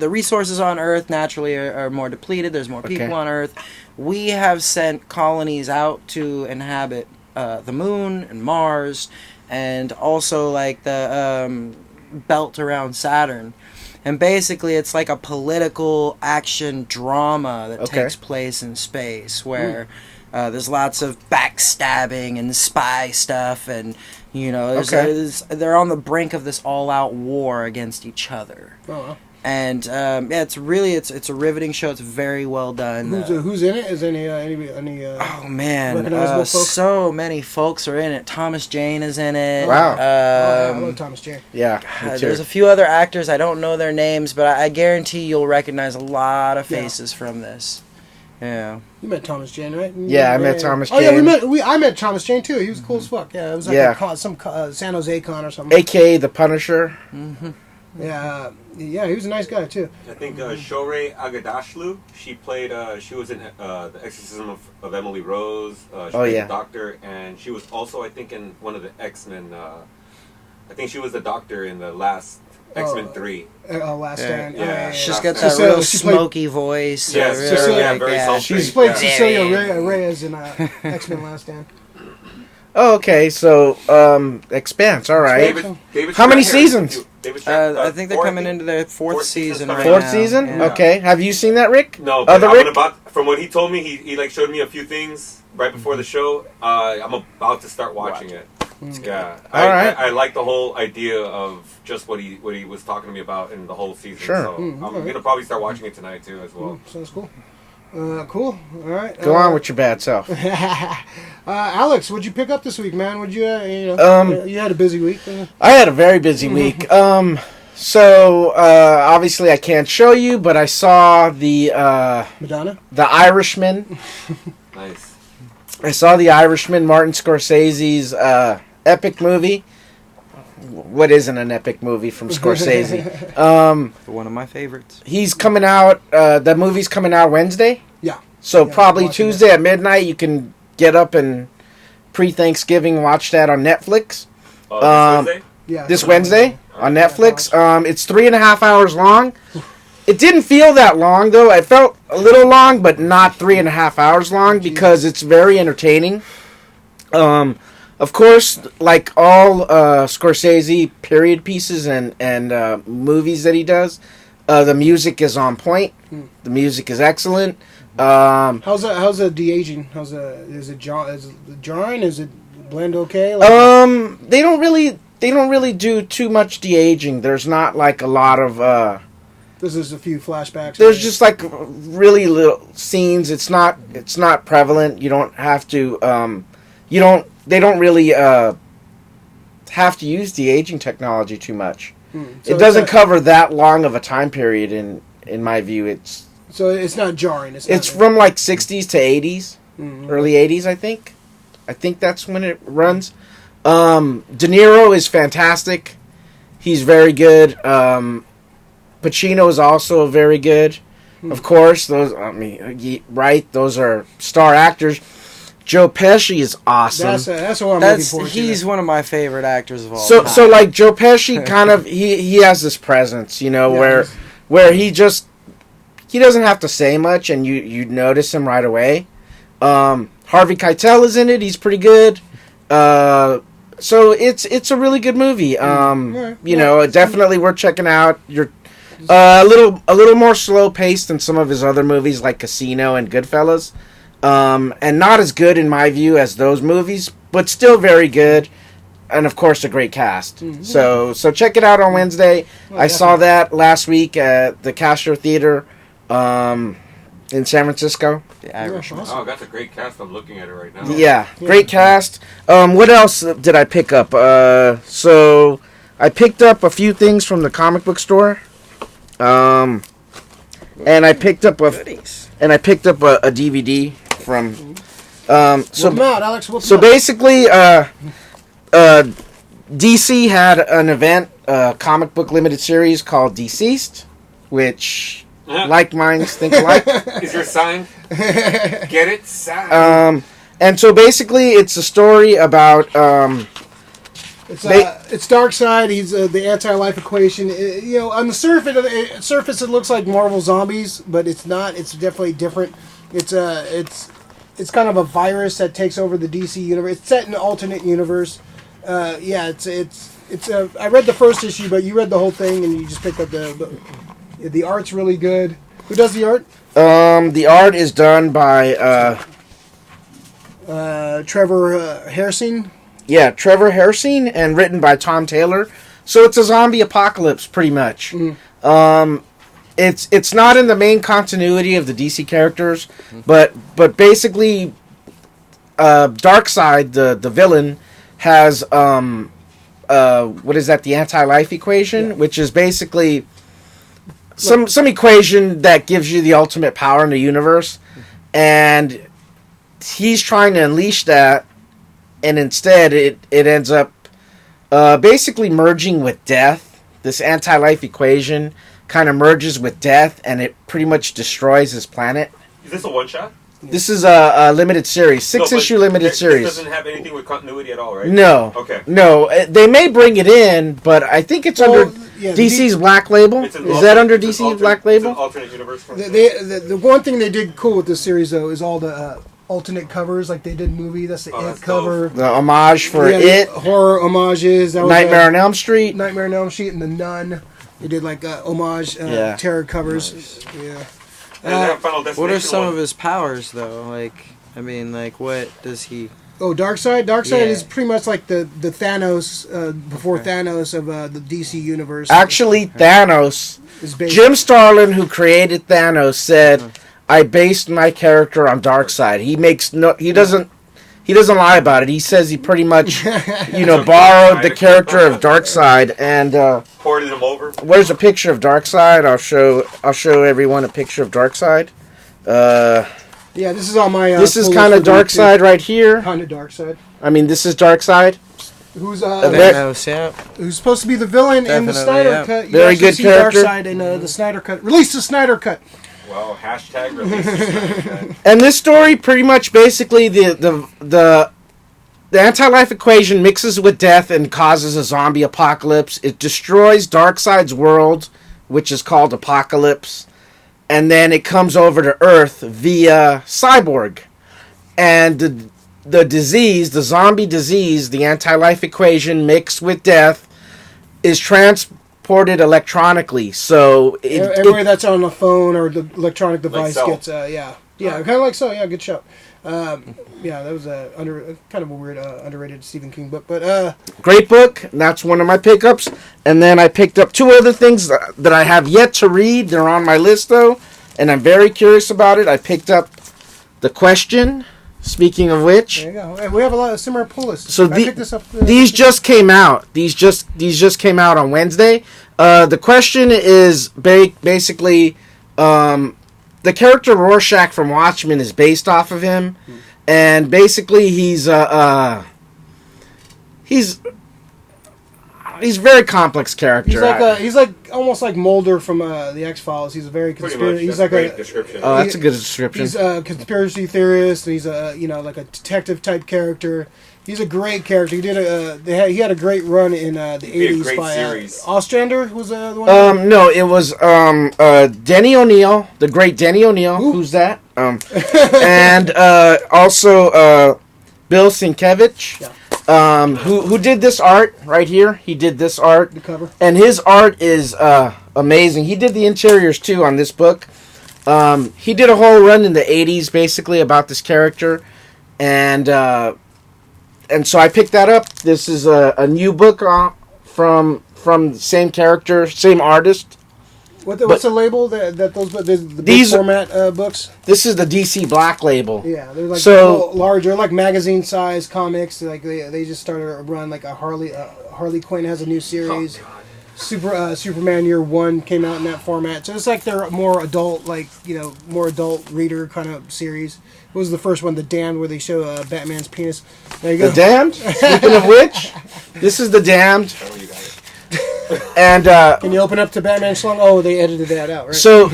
resources on Earth naturally are more depleted. There's more people on Earth. We have sent colonies out to inhabit the moon and Mars, and also like the belt around Saturn. And basically, it's like a political action drama that takes place in space, where there's lots of backstabbing and spy stuff, and they're on the brink of this all-out war against each other. Oh, wow. And it's a riveting show. It's very well done. Who's in it? Is any oh man, recognizable folks? So many folks are in it. Thomas Jane is in it. Wow. I love Thomas Jane. Yeah. There's a few other actors. I don't know their names, but I guarantee you'll recognize a lot of faces from this. Yeah. You met Thomas Jane, right? Yeah, I met Thomas Jane. Oh yeah, I met Thomas Jane too. He was cool as fuck. Yeah, it was like some San Jose con or something. AKA the Punisher. Mm-hmm. Yeah, he was a nice guy too. I think Shorey Aghdashloo, she played. She was in The Exorcism of Emily Rose. She played the Doctor, and she was also, I think, in one of the X-Men. I think she was the Doctor in the last X-Men 3. Last Stand. Yeah. She's got that real smoky voice. Yes, very sultry. She's played Cecilia Reyes in X-Men Last Stand. Oh, okay, so Expanse, all right. David How many seasons? I think they're coming into their fourth season right Fourth now. season? Yeah. Okay. Have you seen that, Rick? No, but from what he told me, he like showed me a few things right before the show. I'm about to start watching it. Yeah, all right. I like the whole idea of just what he was talking to me about in the whole season. Sure. So I'm gonna probably start watching it tonight too as well. Sounds cool. Cool. All right. Go on with your bad self. Alex, what'd you pick up this week, man? You had a busy week. I had a very busy week. So obviously I can't show you, but I saw the Madonna, The Irishman. Nice. I saw The Irishman, Martin Scorsese's epic movie. What isn't an epic movie from Scorsese? One of my favorites. He's coming out. The movie's coming out Wednesday. Yeah. So probably Tuesday at midnight, you can get up and pre-Thanksgiving watch that on Netflix. This Wednesday? Yeah. This Wednesday on Netflix. It's 3.5 hours long. It didn't feel that long though. It felt a little long, but not 3.5 hours long because it's very entertaining. Of course, like all Scorsese period pieces and movies that he does, the music is on point. The music is excellent. How's the de-aging? Is it jarring? Is it blend okay? They don't really do too much de-aging. There's not like a lot of This is a few flashbacks. There's just like really little scenes. It's not prevalent. You don't have to they don't really have to use de-aging technology too much. So it doesn't cover that long of a time period in my view. So it's not jarring. It's from like 60s to 80s, early 80s, I think. I think that's when it runs. De Niro is fantastic. He's very good. Pacino is also very good. Of course, those are star actors. Joe Pesci is awesome. That's what I'm looking forward to. He's one of my favorite actors of all time. So like Joe Pesci kind of he has this presence, where he doesn't have to say much and you notice him right away. Harvey Keitel is in it. He's pretty good. So it's a really good movie. Definitely worth checking out. You're a little more slow paced than some of his other movies like Casino and Goodfellas. And not as good in my view as those movies, but still very good. And of course a great cast. Mm-hmm. So check it out on Wednesday. I saw that last week at the Castro Theater in San Francisco. The Irishman. Oh, that's a great cast. I'm looking at it right now. Yeah, great cast. What else did I pick up? So I picked up a few things from the comic book store. And I picked up a DVD from. So basically, DC had an event, comic book limited series called Deceased, which like minds think alike. Is your sign? Get it? Sign. And so basically, it's a story about. It's Darkseid. He's the anti-life equation. On the surface it looks like Marvel Zombies, but it's not. It's definitely different. It's kind of a virus that takes over the DC universe. It's set in an alternate universe. I read the first issue, but you read the whole thing, and you just picked up the art's really good. Who does the art? The art is done by Trevor Hairsine. Yeah, Trevor Hairsine, and written by Tom Taylor. So it's a zombie apocalypse, pretty much. Mm. It's not in the main continuity of the DC characters, but basically, Darkseid, the villain, has what is that? The anti-life equation, which is basically some equation that gives you the ultimate power in the universe, and he's trying to unleash that. And instead, it ends up basically merging with death. This anti-life equation kind of merges with death, and it pretty much destroys his planet. Is this a one-shot? This is a limited series, six-issue limited series. This doesn't have anything with continuity at all, right? No. Okay. No, they may bring it in, but I think it's under DC's Black Label. Is that under DC's Black Label? It's an alternate universe. The one thing they did cool with this series, though, is all the alternate covers, like they did movie. That's the It cover. The homage for It. Horror homages. That was Nightmare on Elm Street. Nightmare on Elm Street and The Nun. They did like homage terror covers. Nice. Yeah. What are some of his powers, though? What does he... Oh, Darkseid? Darkseid is pretty much like the Thanos, before Thanos of the DC universe. Actually, Thanos... Jim Starlin, who created Thanos, said... I based my character on Darkseid. He doesn't lie about it. He says he pretty much, borrowed the character of Darkseid and ported him over. Where's a picture of Darkseid? I'll show everyone a picture of Darkseid. This is on my. This is kind of Darkseid right here. Kind of Darkseid. I mean, this is Darkseid. Who's who's supposed to be the villain in the Snyder Cut? Very good character. Darkseid in the Snyder Cut. Release the Snyder Cut. Well, hashtag release the Snyder Cut. And this story pretty much basically the anti-life equation mixes with death and causes a zombie apocalypse. It destroys Darkseid's world, which is called Apocalypse, and then it comes over to Earth via Cyborg. And the disease, the zombie disease, the anti-life equation mixed with death is transported electronically. So everywhere that's on the phone or the electronic device gets kind of like so. Yeah, good show. That was kind of a weird underrated Stephen King book, but great book. And that's one of my pickups. And then I picked up two other things that I have yet to read. They're on my list though, and I'm very curious about it. I picked up The Question. Speaking of which, there you go. And we have a lot of similar pull lists. So I picked this up. These just came out. These just came out on Wednesday. The Question is basically the character Rorschach from Watchmen is based off of him, and basically he's I he's a very complex character. He's like almost like Mulder from the X-Files. He's a very he's like a description. Oh, that's a good description. He's a conspiracy theorist. And he's a like a detective type character. He's a great character. He did he had a great run in the 80s by Ostrander was the one. No, it was Denny O'Neil, the great Denny O'Neil. Ooh. Who's that? And also Bill Sienkiewicz. Yeah. Who did this art right here? He did this art. The cover. And his art is amazing. He did the interiors too on this book. He did a whole run in the 80s basically about this character. And so I picked that up. This is a new book from the same character, same artist. What's the label that those the big format books? This is the DC Black label. Yeah, they're like larger, like magazine size comics. Like they just started a run. Like Harley Quinn has a new series. Oh, Superman Year One came out in that format. So it's like they're more adult, more adult reader kind of series. What was the first one? The Damned, where they show Batman's penis. There you go. The Damned. Speaking of which, this is the Damned. Oh, you got it. And can you open up to Batman Slung? Oh, they edited that out, right? So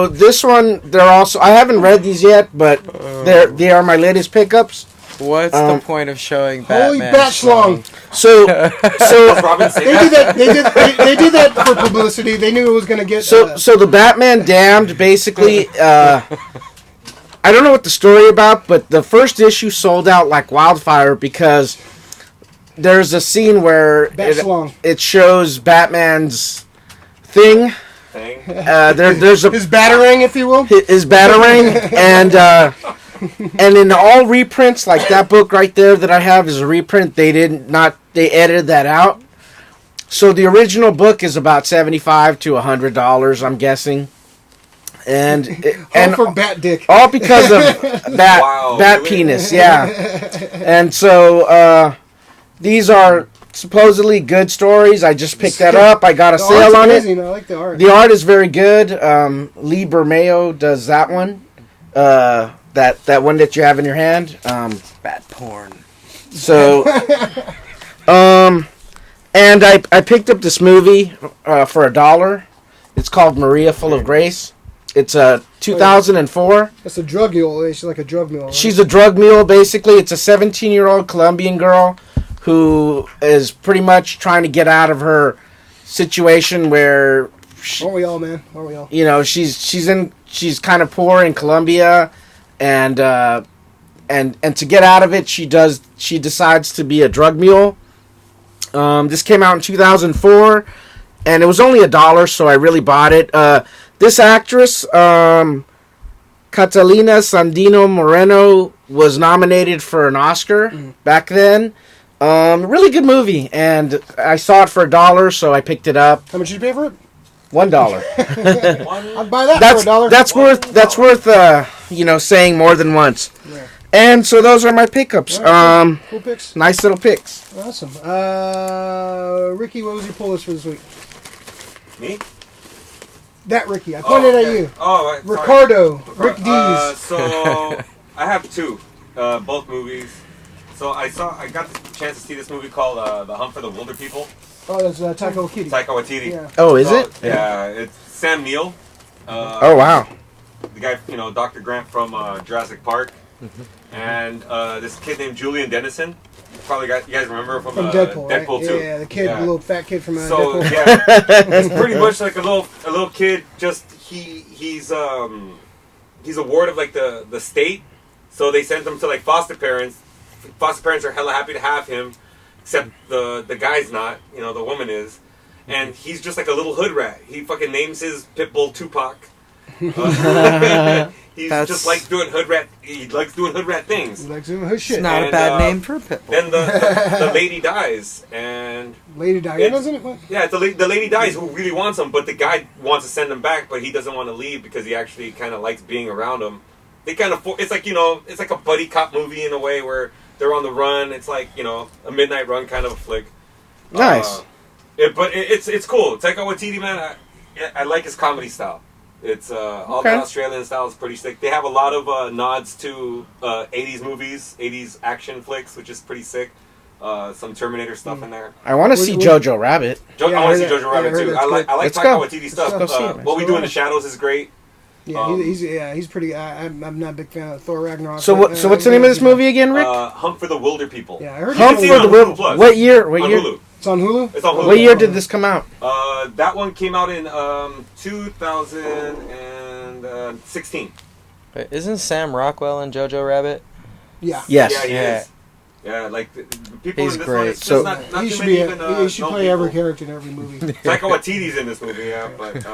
this one, they're also. I haven't read these yet, but they are my latest pickups. What's the point of showing Holy Batman Bat Slung! So Robin say that? They did that for publicity. They knew it was going to get. So the Batman Damned basically. I don't know what the story about, but the first issue sold out like wildfire because there's a scene where it shows Batman's thing. There's his batarang, if you will. His batarang, and in all reprints, like that book right there that I have is a reprint. They edited that out. So the original book is about $75 to $100, I'm guessing. And for bat dick, all because of bat penis, yeah. And so these are supposedly good stories. I just picked that up. I got a sale on it. I like the art. The art is very good. Lee Bermeo does that one. That one that you have in your hand. Bat porn. So, and I picked up this movie for $1. It's called Maria Full of Grace. It's 2004. That's a drug mule. She's like a drug mule. Right? She's a drug mule, basically. It's a 17-year-old Colombian girl who is pretty much trying to get out of her situation where... Aren't we all, man? Aren't we all? You know, she's kind of poor in Colombia, and to get out of it, she decides to be a drug mule. This came out in 2004, and it was only $1, so I really bought it. This actress, Catalina Sandino Moreno, was nominated for an Oscar back then. Really good movie, and I saw it for $1, so I picked it up. How much did you pay for it? $1. I'd buy that for $1. That's worth saying more than once. Yeah. And so those are my pickups. Right, cool picks. Nice little picks. Awesome. Ricky, what was your pull list for this week? Me? That Ricky. I pointed at you. Oh, right. Ricardo. Rick Dees. So I have two, both movies. So I got the chance to see this movie called The Hunt for the Wilder People. Oh, that's Taika Waititi. Taika Waititi. Yeah. Oh, is it? Yeah, it's Sam Neill. Oh, wow. The guy, Dr. Grant from Jurassic Park. And this kid named Julian Dennison. You guys remember from Deadpool, Deadpool right? 2. Yeah, the kid, the little fat kid from so, Deadpool. Yeah, it's pretty much like a little kid. Just he's a ward of like the state. So they sent him to like foster parents. Foster parents are hella happy to have him, except the guy's not. The woman is, and he's just like a little hood rat. He fucking names his pit bull Tupac. He just likes doing hood rat. He likes doing hood rat things. He likes doing hood shit. It's not a bad name for a pit bull. Then the lady dies, and Lady Diana's in it. Yeah, the lady dies who really wants him, but the guy wants to send him back, but he doesn't want to leave because he actually kind of likes being around him. They kind of it's like it's like a buddy cop movie in a way where they're on the run. It's like a midnight run kind of a flick. Nice. But it's cool. Taika Waititi, man, I like his comedy style. It's all the Australian style is pretty sick. They have a lot of nods to 80s movies, 80s action flicks, which is pretty sick. some Terminator stuff in there. I want to see Jojo Rabbit. I want to see Jojo Rabbit too. I like Taika Waititi stuff. What We Do in the Shadows is great. Yeah, he's pretty. I'm not a big fan of Thor Ragnarok. So what's the name of this movie again, Rick? Hunt for the Wilder People. Yeah, I heard Hunt for the Wilder. What year? Hulu. It's on Hulu. It's on Hulu. What year did this come out? That one came out in 2016. Wait, isn't Sam Rockwell in Jojo Rabbit? Yeah. Yes. Yeah, he is. Yeah, like people He's in this great. one. It's just not he too should many be. even. He should play every character in every movie. Taika Waititi's in this movie, yeah, but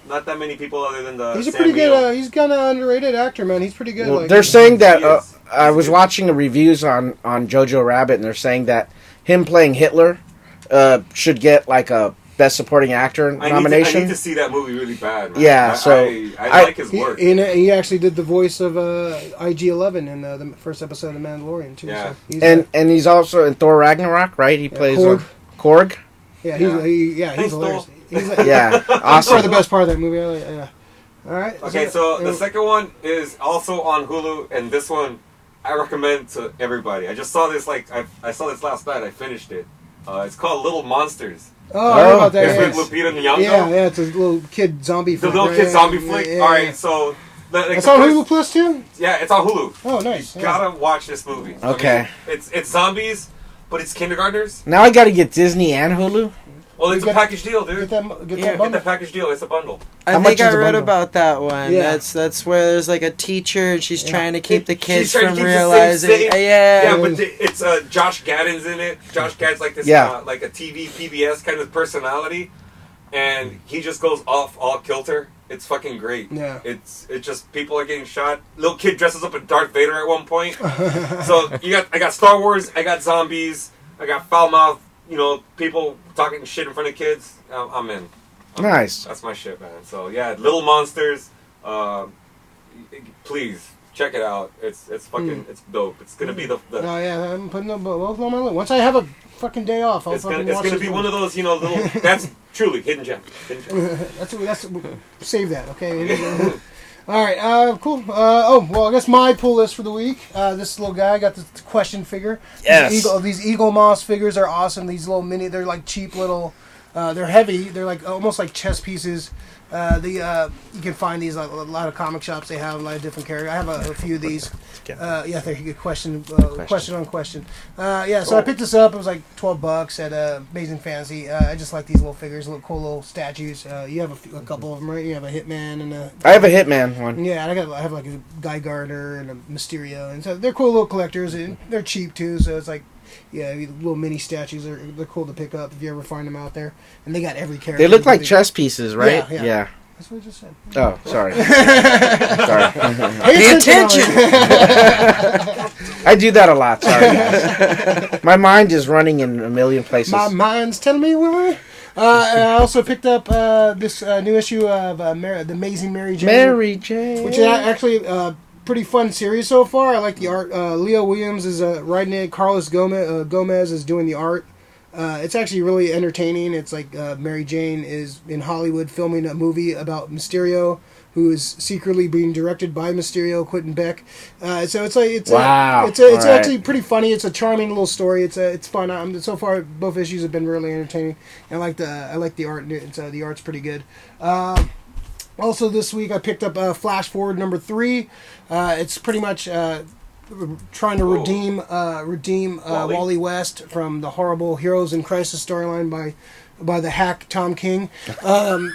not that many people other than the. He's a pretty good. He's kind of underrated actor, man. He's pretty good. Well, they're saying that I was watching the reviews on Jojo Rabbit, and they're saying that him playing Hitler should get like a Best Supporting Actor nomination. I need to see that movie really bad, man. Yeah, I like his work. He actually did the voice of IG-11 in the first episode of The Mandalorian too. Yeah. So and he's also in Thor Ragnarok, right? He plays Korg. Yeah, he's hilarious. Yeah, That's probably the best part of that movie. Yeah. All right. Okay, so the second one is also on Hulu, and this one I recommend to everybody. I just saw this I saw this last night. I finished it. It's called Little Monsters. Oh, I know about that. It's with Lupita Nyong'o. Yeah, it's a little kid zombie flick. The little kid zombie flick. All right, so it's on Hulu Plus too. Yeah, it's on Hulu. Oh, nice. You gotta watch this movie. Okay. I mean, it's zombies, but it's kindergartners. Now I got to get Disney and Hulu. Well, it's a package deal, dude. Get that package deal. It's a bundle. I think I read about that one. Yeah. That's where there's like a teacher and she's trying to keep the kids from keep realizing. Yeah, but it's Josh Gadden's in it. Josh Gad's like this, like a TV PBS kind of personality, and he just goes off all kilter. It's fucking great. Yeah. It's just people are getting shot. Little kid dresses up as Darth Vader at one point. So I got Star Wars. I got zombies. I got foul mouth. People talking shit in front of kids. I'm in. Nice. That's my shit, man. So yeah, Little Monsters. Please check it out. It's fucking it's dope. It's gonna be the. Oh yeah, I'm putting them both on my list. Once I have a fucking day off, I'll fucking watch it. It's gonna be one of those, little. That's truly hidden gem. That's save that, okay. All right, cool. I guess my pull list for the week. This little guy got the question figure. Yes. These Eagle Moss figures are awesome. These little mini, they're like cheap little. They're heavy. They're like almost like chess pieces. You can find these like a lot of comic shops. They have a lot of different characters. I have a few of these. There you go. Question on question. So I picked this up. It was like $12 at Amazing Fantasy. I just like these little figures, little cool little statues. You have a couple of them, right? You have a Hitman and a. I have a Hitman one. Yeah, I have like a Guy Gardner and a Mysterio, and so they're cool little collectors, and they're cheap too. So it's like. Yeah, little mini statues. They're cool to pick up if you ever find them out there. And they got every character. They look like chess pieces, right? Yeah. That's what I just said. Oh, sorry. Pay attention! I do that a lot. Sorry, guys. My mind is running in a million places. My mind's telling me why. I also picked up this new issue of The Amazing Mary Jane. Mary Jane. Which is actually... pretty fun series so far. I like the art. Leo Williams is writing it. Carlos Gomez is doing the art. It's actually really entertaining. It's like Mary Jane is in Hollywood filming a movie about Mysterio, who is secretly being directed by Mysterio, Quentin Beck. So it's like it's actually pretty funny. It's a charming little story. It's fun. So far, both issues have been really entertaining. And I like the art. The art's pretty good. Also this week I picked up Flash Forward number 3. It's pretty much trying to redeem Wally West from the horrible Heroes in Crisis storyline by the hack Tom King. So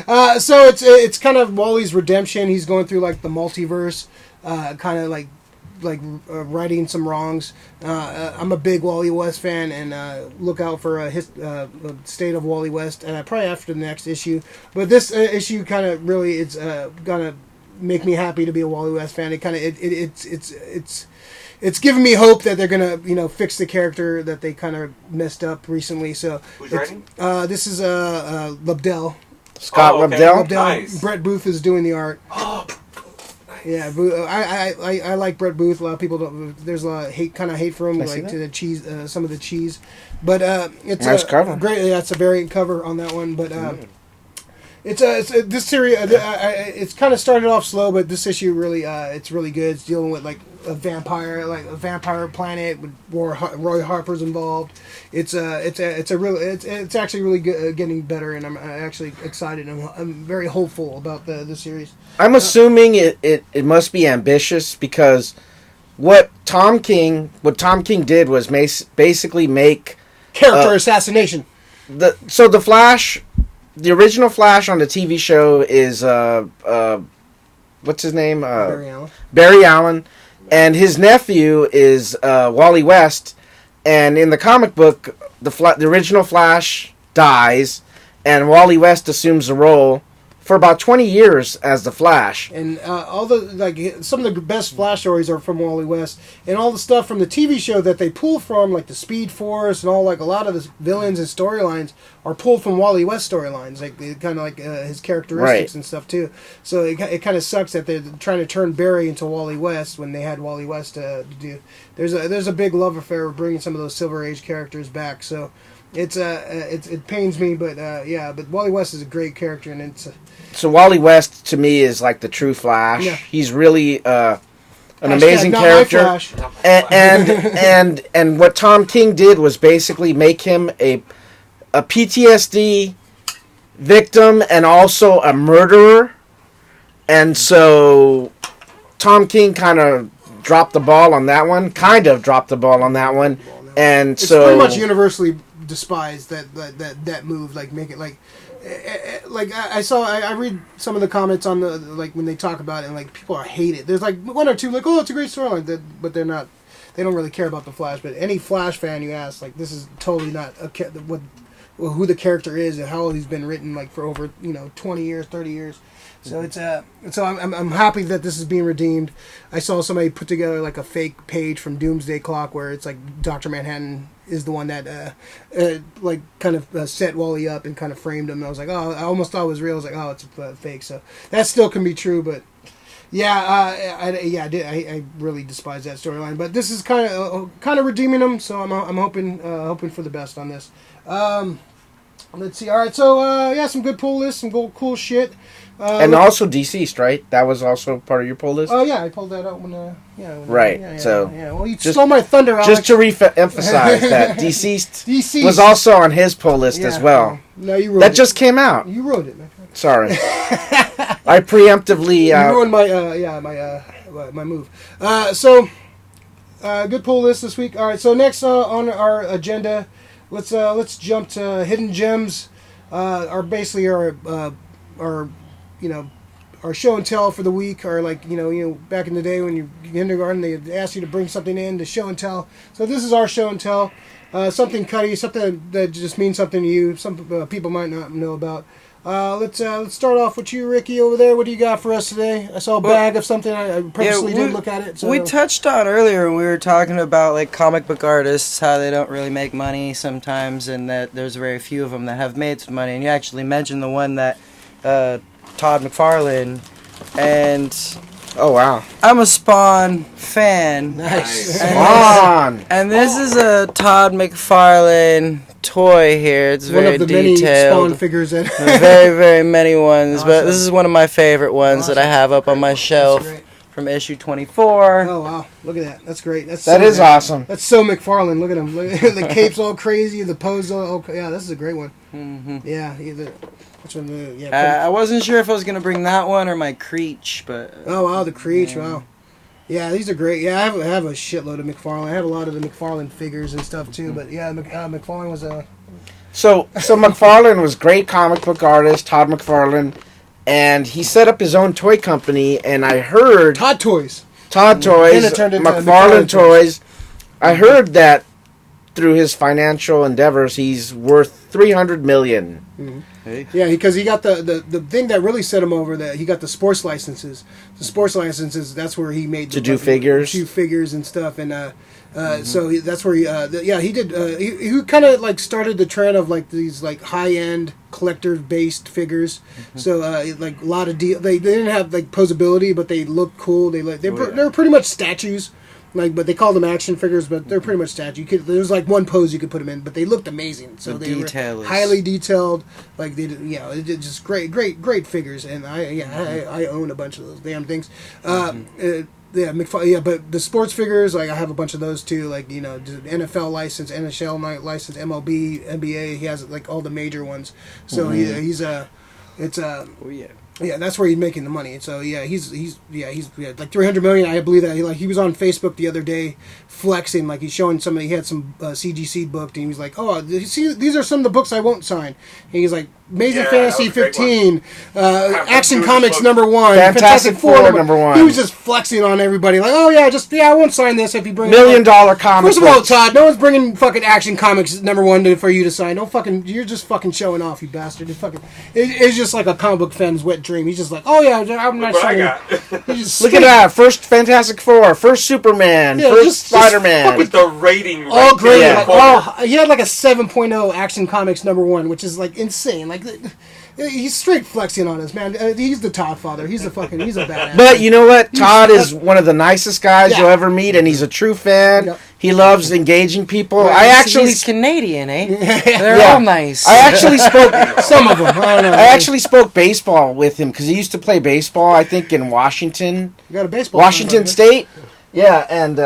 it's kind of Wally's redemption. He's going through like the multiverse, kind of like righting some wrongs. I'm a big Wally West fan, and look out for a state of Wally West, probably after the next issue. But this issue kind of really it's gonna make me happy to be a Wally West fan. It kind of it's giving me hope that they're gonna fix the character that they kind of messed up recently. So who's writing? This is Lobdell. Scott Lobdell. Nice. Brett Booth is doing the art. Oh. Yeah, I like Brett Booth. A lot of people don't. There's a lot of hate for him, like to the cheese, some of the cheese. But it's nice cover. Great. Yeah, it's a variant cover on that one. But This series. It's kind of started off slow, but this issue really, it's really good. It's dealing with like a vampire planet with Roy Harper's involved. It's actually really good, getting better, and I'm actually excited. I'm very hopeful about the series. I'm assuming it must be ambitious because what Tom King did was basically make character assassination. The Flash. The original Flash on the TV show is what's his name? Barry Allen, and his nephew is Wally West. And in the comic book, the original Flash dies, and Wally West assumes the role for about 20 years as the Flash. And some of the best Flash stories are from Wally West, and all the stuff from the TV show that they pull from, like the Speed Force and all, like a lot of the villains and storylines are pulled from Wally West storylines, like kind of like his characteristics and stuff too. So it kind of sucks that they're trying to turn Barry into Wally West when they had Wally West to do. There's a big love affair of bringing some of those Silver Age characters back. So it pains me, but but Wally West is a great character, and it's. So Wally West to me is like the true Flash. Yeah. He's really an amazing character, and what Tom King did was basically make him a PTSD victim and also a murderer, and so Tom King kind of dropped the ball on that one. And it's so pretty much universally despised that move. Like make it like I read some of the comments on the like when they talk about it, and like people hate it. There's like one or two like, oh, it's a great storyline, but they're not. They don't really care about the Flash. But any Flash fan you ask, like this is totally not who the character is and how he's been written like for over 20 years, 30 years. So I'm happy that this is being redeemed. I saw somebody put together like a fake page from Doomsday Clock where it's like Dr. Manhattan is the one that like kind of set Wally up and kind of framed him. And I was like, oh, I almost thought it was real. I was like, oh, it's fake. So that still can be true, but I really despise that storyline. But this is kind of redeeming them. So I'm hoping for the best on this. Let's see. All right, so some good pull lists, some cool shit. And also Deceased, right? That was also part of your pull list? Oh, yeah, I pulled that out when... right, Well, you stole my thunder, Alex. Just to emphasize that Deceased was also on his pull list as well. No, you wrote it. That just came out. You wrote it, man. Sorry. I preemptively... you ruined my move. Good pull list this week. All right, so next on our agenda, let's jump to Hidden Gems. Our show and tell for the week, or like back in the day when you were kindergarten, they asked you to bring something in to show and tell. So this is our show and tell, something cutty, something that just means something to you. Some people might not know about. Let's start off with you, Ricky, over there. What do you got for us today? I saw a bag of something. I purposely didn't look at it. So. We touched on earlier when we were talking about like comic book artists, how they don't really make money sometimes, and that there's very few of them that have made some money. And you actually mentioned the one that. Todd McFarlane, and oh wow, I'm a Spawn fan. Nice. Spawn. And this is a Todd McFarlane toy here. It's very one of the detailed. Many Spawn figures that very, very many ones, but this is one of my favorite ones that I have up on my shelf from issue 24. Oh wow, look at that. That's great. That is awesome. That's so McFarlane. Look at him. Look at the cape's all crazy, the pose all this is a great one. Mm-hmm. Yeah, I wasn't sure if I was going to bring that one or my Creech, but... Oh, wow, the Creech, wow. Yeah, these are great. Yeah, I have a shitload of McFarlane. I have a lot of the McFarlane figures and stuff, too, but yeah, McFarlane was a... So McFarlane was great comic book artist, Todd McFarlane, and he set up his own toy company, and I heard... Todd Toys, McFarlane Toys. I heard that through his financial endeavors, he's worth $300 million. Mm-hmm. Hey. Yeah, because he got the thing that really set him over. That he got the sports licenses. The sports licenses. That's where he made do figures, and stuff. And so that's where he did. He kind of like started the trend of like these like high end collector based figures. Mm-hmm. So like a lot of they didn't have like posability, but they looked cool. They were pretty much statues. but they called them action figures, but they're pretty much statues. There was like one pose you could put them in, but they looked amazing. So they were highly detailed. Like they did, just great figures. And I own a bunch of those damn things. But the sports figures, like I have a bunch of those too. Like NFL license, NHL license, MLB, NBA. He has like all the major ones. So Yeah, that's where he's making the money. So he's like $300 million. I believe that he was on Facebook the other day flexing, like he's showing somebody he had some CGC booked, and he was like, "Oh, see, these are some of the books I won't sign." And he's like, "Amazing Fantasy 15, Action Comics #1, Fantastic Four #1." He was just flexing on everybody, like, "Oh I won't sign this if you bring $1 million comics." First of all, Todd, no one's bringing fucking Action Comics #1 for you to sign. You're just fucking showing off, you bastard. It's just like a comic book fan's wet dream. He's just like, "Oh yeah, I'm not signing." Look at that! First Fantastic Four, first Superman, first Spider-Man. With the rating, all great. He had like a 7.0 Action Comics #1, which is like insane. Like he's straight flexing on us, man. He's the Todd father. He's a badass. But you know what? Todd is one of the nicest guys you'll ever meet, and he's a true fan. Yep. He loves engaging people. He's Canadian, eh? They're all nice. I actually spoke some of them. I don't know. I actually spoke baseball with him because he used to play baseball. I think in Washington. You got a baseball. Washington State. Yeah, and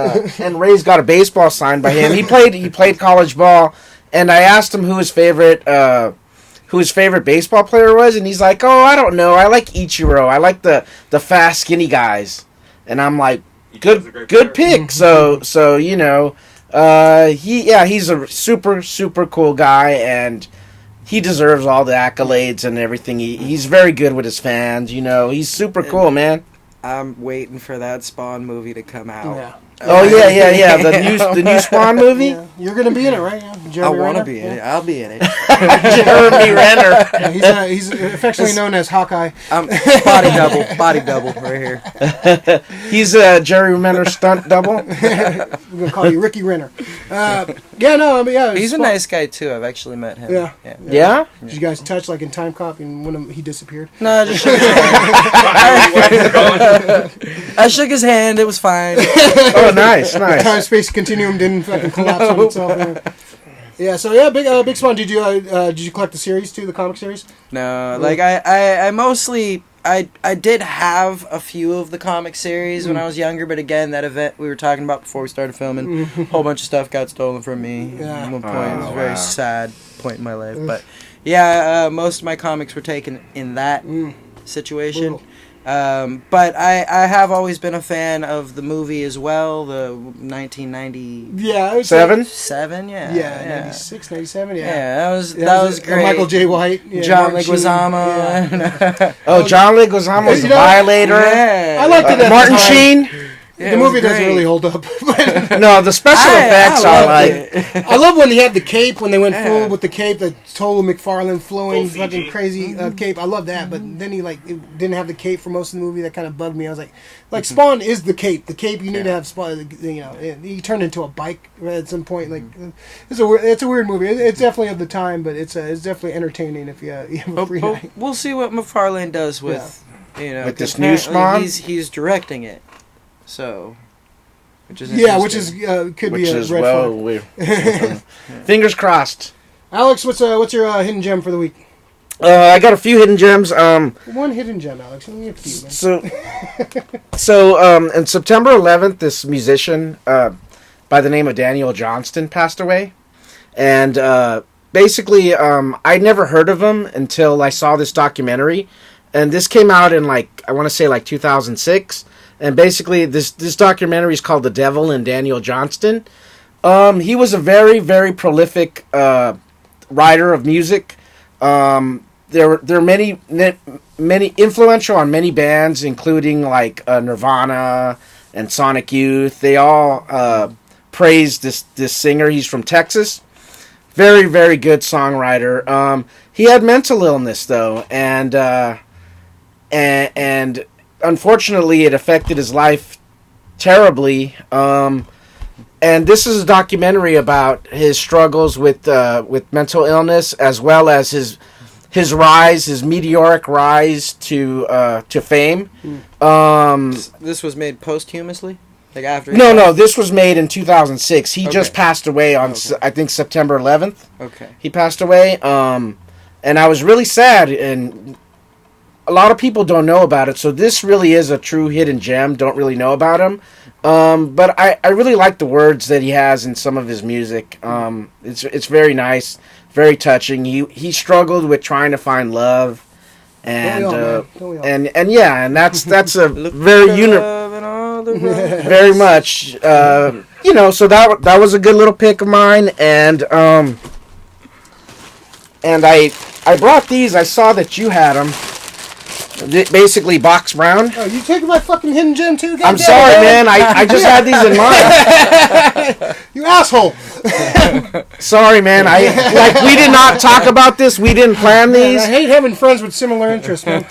Ray's got a baseball signed by him. He played college ball, and I asked him who his favorite baseball player was, and he's like, "Oh, I don't know. I like Ichiro. I like the fast, skinny guys." And I'm like, "Good pick." So he's a super, super cool guy, and he deserves all the accolades and everything. He's very good with his fans. He's super cool, man. I'm waiting for that Spawn movie to come out. Yeah. Oh yeah. The new Spawn movie. Yeah. You're gonna be in it, right? Yeah. I want to be in it. I'll be in it. Jeremy Renner. Yeah, he's affectionately known as Hawkeye. Body double right here. He's a Jerry Renner stunt double. We're gonna call you Ricky Renner. He's a nice guy too. I've actually met him. Yeah. Did you guys touch like in Time Cop and when he disappeared? No, I just shook his hand. I shook his hand. It was fine. Oh, nice. Time-space continuum didn't fucking collapse on itself. Yeah, so Big Spawn. Did you collect the series too, the comic series? No, like I mostly I did have a few of the comic series when I was younger, but again, that event we were talking about before we started filming, a whole bunch of stuff got stolen from me at one point. It was a very sad point in my life, but most of my comics were taken in that situation. Brutal. But I have always been a fan of the movie as well, the 1997? 96, 97, that was great. Michael J. White, John Leguizamo. John Leguizamo was the Violator. Yeah. I liked it. Martin Sheen. Yeah, the movie doesn't really hold up. No, the special effects are like... I love when he had the cape, when they went full with the cape, the total McFarlane flowing fucking crazy cape. I love that, but then he didn't have the cape for most of the movie. That kind of bugged me. I was like Spawn is the cape. The cape you need to have Spawn. He turned into a bike at some point. Like it's a weird movie. It's definitely of the time, but it's definitely entertaining if you have a free night. We'll see what McFarlane does with with this new Spawn. He's directing it. So, which is could be a red flag. Fingers crossed. Alex, what's your hidden gem for the week? I got a few hidden gems. One hidden gem, Alex. Only a few. Man. So on September 11th, this musician by the name of Daniel Johnston passed away, and basically, I'd never heard of him until I saw this documentary, and this came out in I want to say 2006. And basically, this documentary is called "The Devil and Daniel Johnston." He was a very, very prolific writer of music. There are many influential on many bands, including Nirvana and Sonic Youth. They all praised this singer. He's from Texas. Very, very good songwriter. He had mental illness though, and unfortunately, it affected his life terribly. And this is a documentary about his struggles with mental illness, as well as his meteoric rise to fame. This was made posthumously. Like after? No. This was made in 2006. He just passed away on I think September 11th. Okay. He passed away. And I was really sad, and a lot of people don't know about it. So this really is a true hidden gem. Don't really know about him. But I really like the words that he has in some of his music. It's very nice, very touching. He struggled with trying to find love. And and that's a very very much so that was a good little pick of mine, and I brought these. I saw that you had them. Basically, Box Brown. Oh, you taking my fucking hidden gem too? I'm sorry, man. I just had these in mind. You asshole. Sorry, man. We did not talk about this. We didn't plan these. I hate having friends with similar interests, man.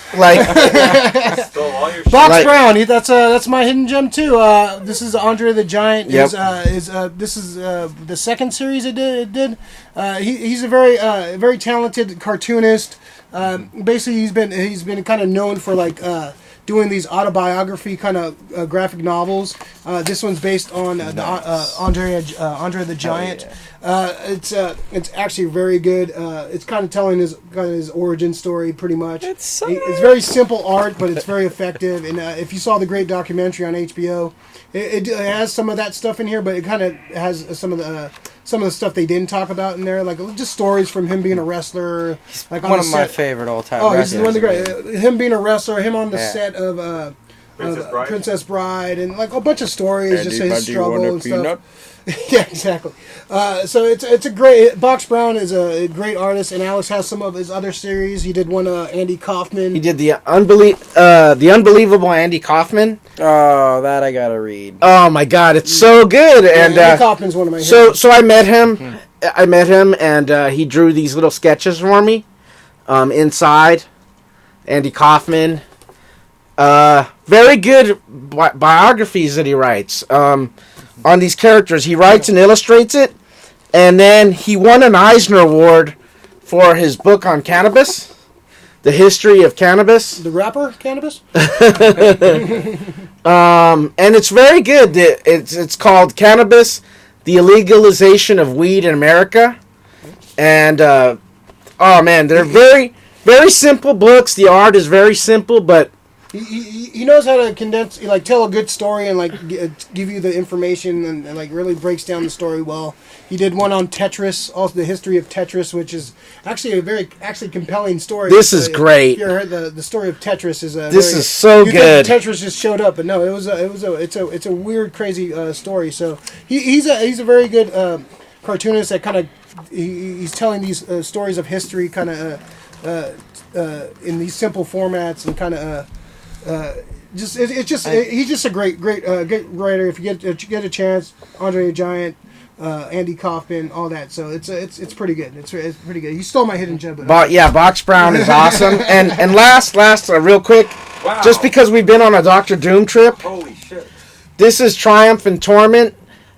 Box Brown. That's my hidden gem too. This is Andre the Giant. Yep. This is the second series it did. He's a very talented cartoonist. Basically, he's been kind of known for doing these autobiography kind of graphic novels. This one's based on Andre the Giant. It's actually very good. It's kind of telling his origin story pretty much. It's very simple art, but it's very effective. And if you saw the great documentary on HBO, it has some of that stuff in here, but it kind of has some of the stuff they didn't talk about in there, like just stories from him being a wrestler. Like one of my favorite all-time. Oh, he's one of the great. Him being a wrestler, him on the set of Princess Bride, and like a bunch of stories, just his struggle and stuff. Yeah, exactly. So it's a great. Box Brown is a great artist, and Alex has some of his other series. He did one Andy Kaufman. He did the unbelievable Andy Kaufman. Oh, that I gotta read. Oh my God, it's so good. And Andy Kaufman's one of my heroes. So I met him. And he drew these little sketches for me. Inside, Andy Kaufman. Very good biographies that he writes. On these characters. He writes and illustrates it, and then he won an Eisner Award for his book on cannabis, the history of cannabis. The rapper Cannabis? And it's very good. It's called Cannabis, the Illegalization of Weed in America. And, oh man, they're very, very simple books. The art is very simple, but he knows how to condense, tell a good story and give you the information and really breaks down the story well. He did one on Tetris, also the history of Tetris, which is actually a very compelling story. This is great. If you heard the story of Tetris is is so good. Tetris just showed up, but no, it's a weird, crazy story. So he's a very good cartoonist that kind of he's telling these stories of history kind of in these simple formats and kind of. He's just a great writer. If you get a chance, Andre the Giant, Andy Kaufman, all that. So it's pretty good. It's pretty good. You stole my hidden gem. Box Brown is awesome. and last real quick, just because we've been on a Dr. Doom trip. Holy shit! This is Triumph and Torment.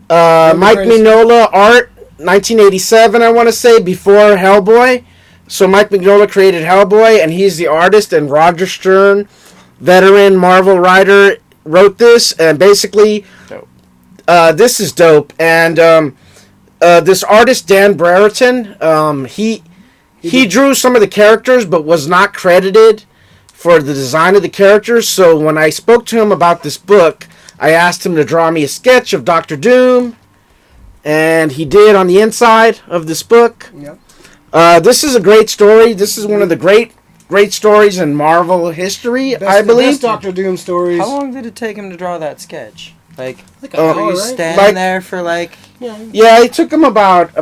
Mike Mignola art, 1987. I want to say before Hellboy. So Mike Mignola created Hellboy, and he's the artist. And Roger Stern, veteran Marvel writer, wrote this, and basically this is dope. And this artist Dan Brereton, he drew some of the characters but was not credited for the design of the characters. So when I spoke to him about this book, I asked him to draw me a sketch of Dr. Doom, and he did on the inside of this book. Yep. This is a great story. This is one of the great stories in Marvel history, I believe. Best Doctor Doom stories. How long did it take him to draw that sketch? Were you right? standing there for Yeah, it took him about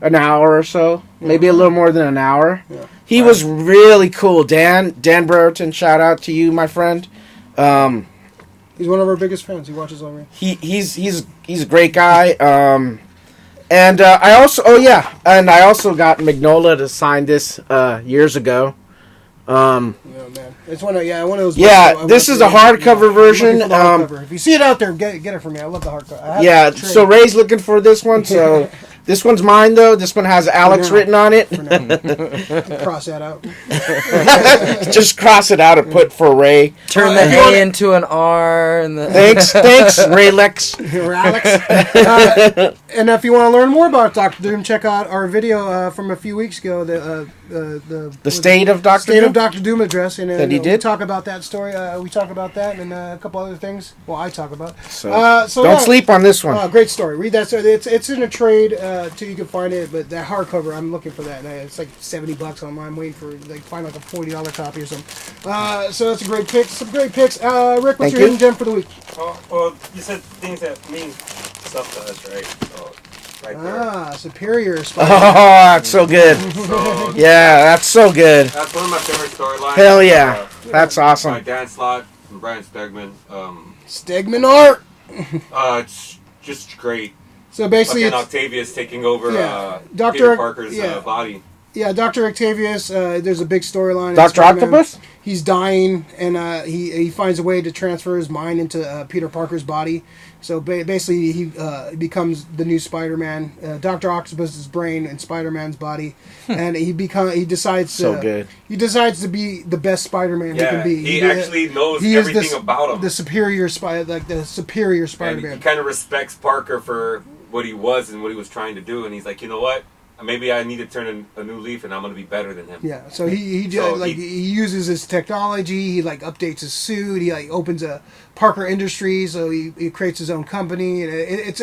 an hour or so, maybe a little more than an hour. Yeah. He was really cool. Dan Brereton, shout out to you, my friend. He's one of our biggest fans. He watches over. He's a great guy. And I also got Mignola to sign this years ago. Man, it's one of those. Yeah, this is a hardcover version. Hardcover. If you see it out there, get it for me. I love the hardcover. So Ray's looking for this one. So This one's mine, though. This one has Alex written on it. Cross that out. Just cross it out and put for Ray. Turn the A into an R. And the Thanks, Raylex. And if you want to learn more about Dr. Doom, check out our video from a few weeks ago. The State of Dr. Doom? Of Dr. Doom address. And, that he did? We talk about that story. We talk about that and a couple other things. Well, I talk about. So don't sleep on this one. Great story. Read that story. It's in a trade till you can find it, but that hardcover, I'm looking for that. It's like $70 online. I'm waiting for find like a $40 copy or something. So that's a great pick. Some great picks. Rick, what's your hidden gem for the week? Well, you said things that mean stuff to us, right? So, right there. Superior. Oh, that's so good. Yeah, that's so good. That's one of my favorite storylines. Hell yeah. That's awesome. By Dan Slott and Brian Stegman. Stegman art. It's just great. So basically, it's Octavius taking over Dr. Peter Parker's body. Yeah, Dr. Octavius, there's a big storyline. Dr. Octopus? He's dying, and he finds a way to transfer his mind into Peter Parker's body. So basically, he becomes the new Spider-Man. Dr. Octopus's brain in Spider-Man's body, and he decides to be the best Spider-Man he can be. He actually knows everything about him. The superior Spider-Man. And he kind of respects Parker for what he was and what he was trying to do, and he's like, you know what? Maybe I need to turn a new leaf, and I'm going to be better than him. Yeah, so he uses his technology. He updates his suit. He opens a Parker Industries, so he creates his own company. And it's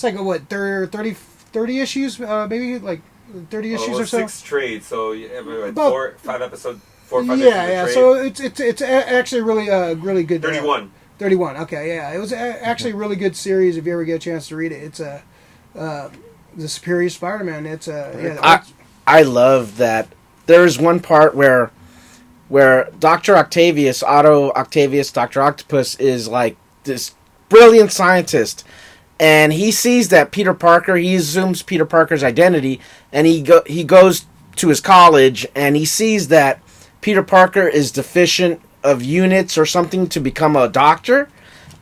like a what 30 issues, maybe 30 issues or so. 6 trades, so you have about 4 or 5 episodes. Trade. So it's actually really good. 31. 31. Okay, yeah, it was actually a really good series. If you ever get a chance to read it, it's the Superior Spider-Man. It's I love that. There's one part where Dr. Octavius, Dr. Octopus is like this brilliant scientist, and he sees that Peter Parker. He assumes Peter Parker's identity, and he goes to his college, and he sees that Peter Parker is deficient of units or something to become a doctor.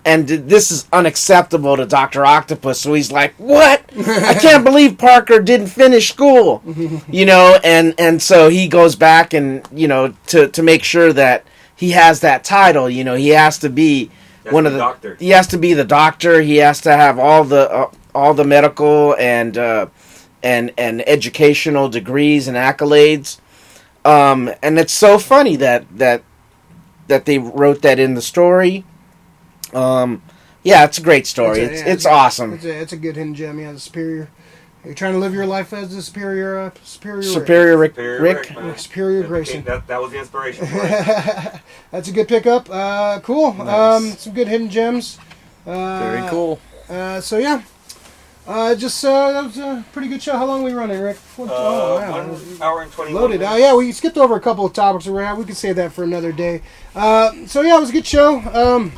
And this is unacceptable to Dr. Octopus. So he's like, what? I can't believe Parker didn't finish school. And so he goes back and, to make sure that he has that title. He has to be doctor. He has to be the doctor. He has to have all the medical and educational degrees and accolades. And it's so funny that they wrote that in the story. It's a great story. It's awesome. It's a good hidden gem. Yeah, the superior. You're trying to live your life as the superior Rick. Superior Grayson. That was the inspiration. That's a good pickup. Cool. Nice. Some good hidden gems. Very cool. That was a pretty good show. How long are we running, Rick? 1 hour and 21 Loaded. minutes. We skipped over a couple of topics. We can save that for another day. It was a good show.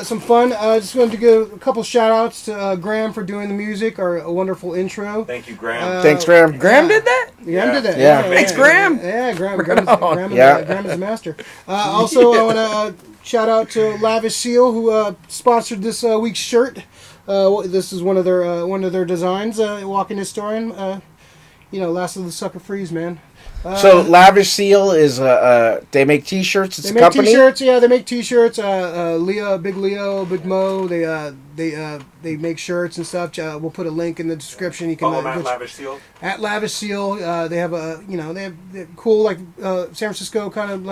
Some fun. I just wanted to give a couple shout-outs to Graham for doing the music, a wonderful intro. Thank you, Graham. Thanks, Graham. Graham did that? Graham did that. Yeah. Thanks, Graham. Yeah, Graham is a master. Also, I want to shout out to Lavish Seal, who sponsored this week's shirt. This is one of their designs. Walking Historian. Last of the Sucker Freeze, man. So Lavish Seal is they make T-shirts. It's a company. They make T-shirts. Yeah, they make T-shirts. Leo, Big Mo. They make shirts and stuff. We'll put a link in the description. You can follow at Lavish Seal. At Lavish Seal, they have they have cool San Francisco kind of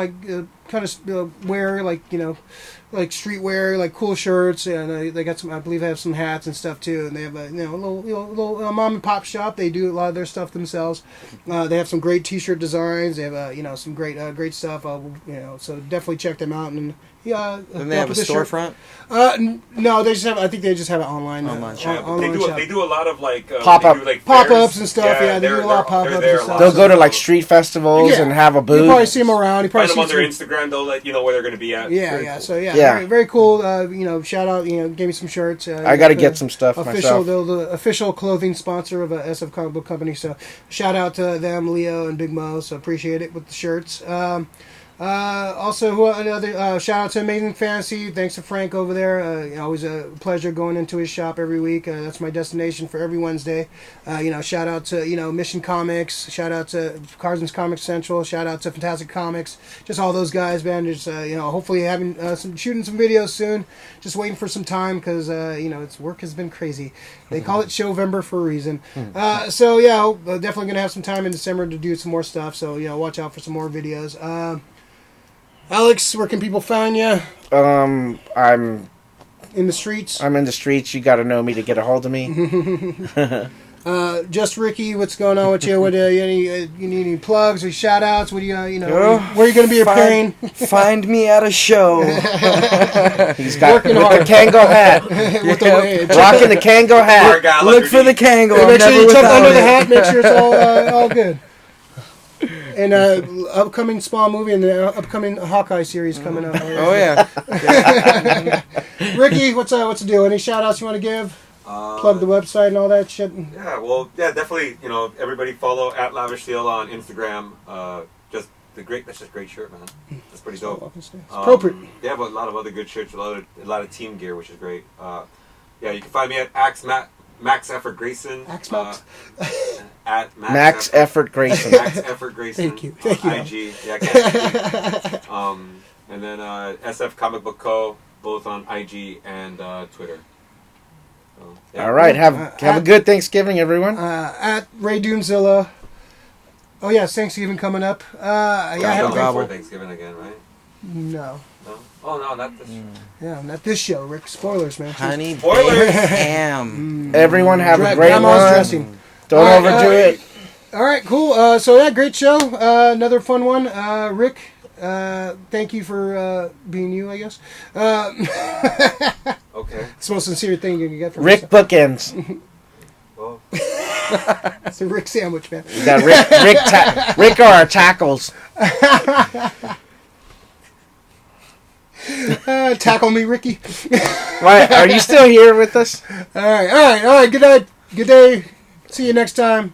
wear like streetwear, cool shirts, and they got some. I believe they have some hats and stuff too. And they have a little mom and pop shop. They do a lot of their stuff themselves. They have some great T-shirt designs. They have some great stuff. So definitely check them out. And then they have a storefront. No, they just have. I think they just have an online shop. They do a lot of pop-ups and stuff. Yeah, they do a lot of pop-ups and stuff. They'll go to street festivals and have a booth. You probably see them around. You probably find them on their Instagram. They'll let you know where they're going to be at. Yeah. So very, very cool. Shout out. Gave me some shirts. I got to get some stuff myself. They're the official clothing sponsor of SF Comic Book Company. So shout out to them, Leo and Big Mo. So appreciate it with the shirts. Also, another shout out to Amazing Fantasy. Thanks to Frank over there. Always a pleasure going into his shop every week. That's my destination for every Wednesday. Shout out to Mission Comics. Shout out to Carson's Comics Central. Shout out to Fantastic Comics. Just all those guys, man. Just hopefully having shooting some videos soon. Just waiting for some time because its work has been crazy. They call it Showvember for a reason. So yeah, definitely gonna have some time in December to do some more stuff. So watch out for some more videos. Alex, where can people find you? I'm in the streets. I'm in the streets. You got to know me to get a hold of me. Just Ricky, what's going on with you? What you need any plugs or shout outs? What do where are you going to be appearing? Find me at a show. He's got with the Kango hat. Rocking the Kango hat. Look for the Kango. Make sure you tuck under the hat. Make sure it's all good. And upcoming Spawn movie and the upcoming Hawkeye series coming up. Oh yeah. Ricky, what's the deal? Any shout outs you want to give? Plug the website and all that shit. Yeah, definitely. Everybody follow @LavishSteel on Instagram. That's just great shirt, man. That's pretty dope. Appropriate. They have a lot of other good shirts, a lot of team gear, which is great. You can find me at Maxx Effort Grayson. At Maxx Effort Grayson. Maxx Effort Grayson. Thank you. IG. Yeah, I can't and then SF Comic Book Co. both on IG and Twitter. So, yeah. All right. Have a good Thanksgiving, everyone. At Ray Doomzilla. Oh yeah, Thanksgiving coming up. Before Thanksgiving again, right? No. No. Oh no, not this. Yeah, not this show, Rick. Spoilers, man. Honey, spoilers. Ham. Everyone have a great Grandma's one. dressing. Don't overdo it. All right, cool. So yeah, great show. Another fun one. Rick, thank you for being you, I guess. Okay. It's the most sincere thing you can get from Rick Bookends. Well. It's a Rick sandwich, man. We got Rick are our tackles. Tackle me, Ricky. Why, are you still here with us? All right. Good night. Good day. See you next time.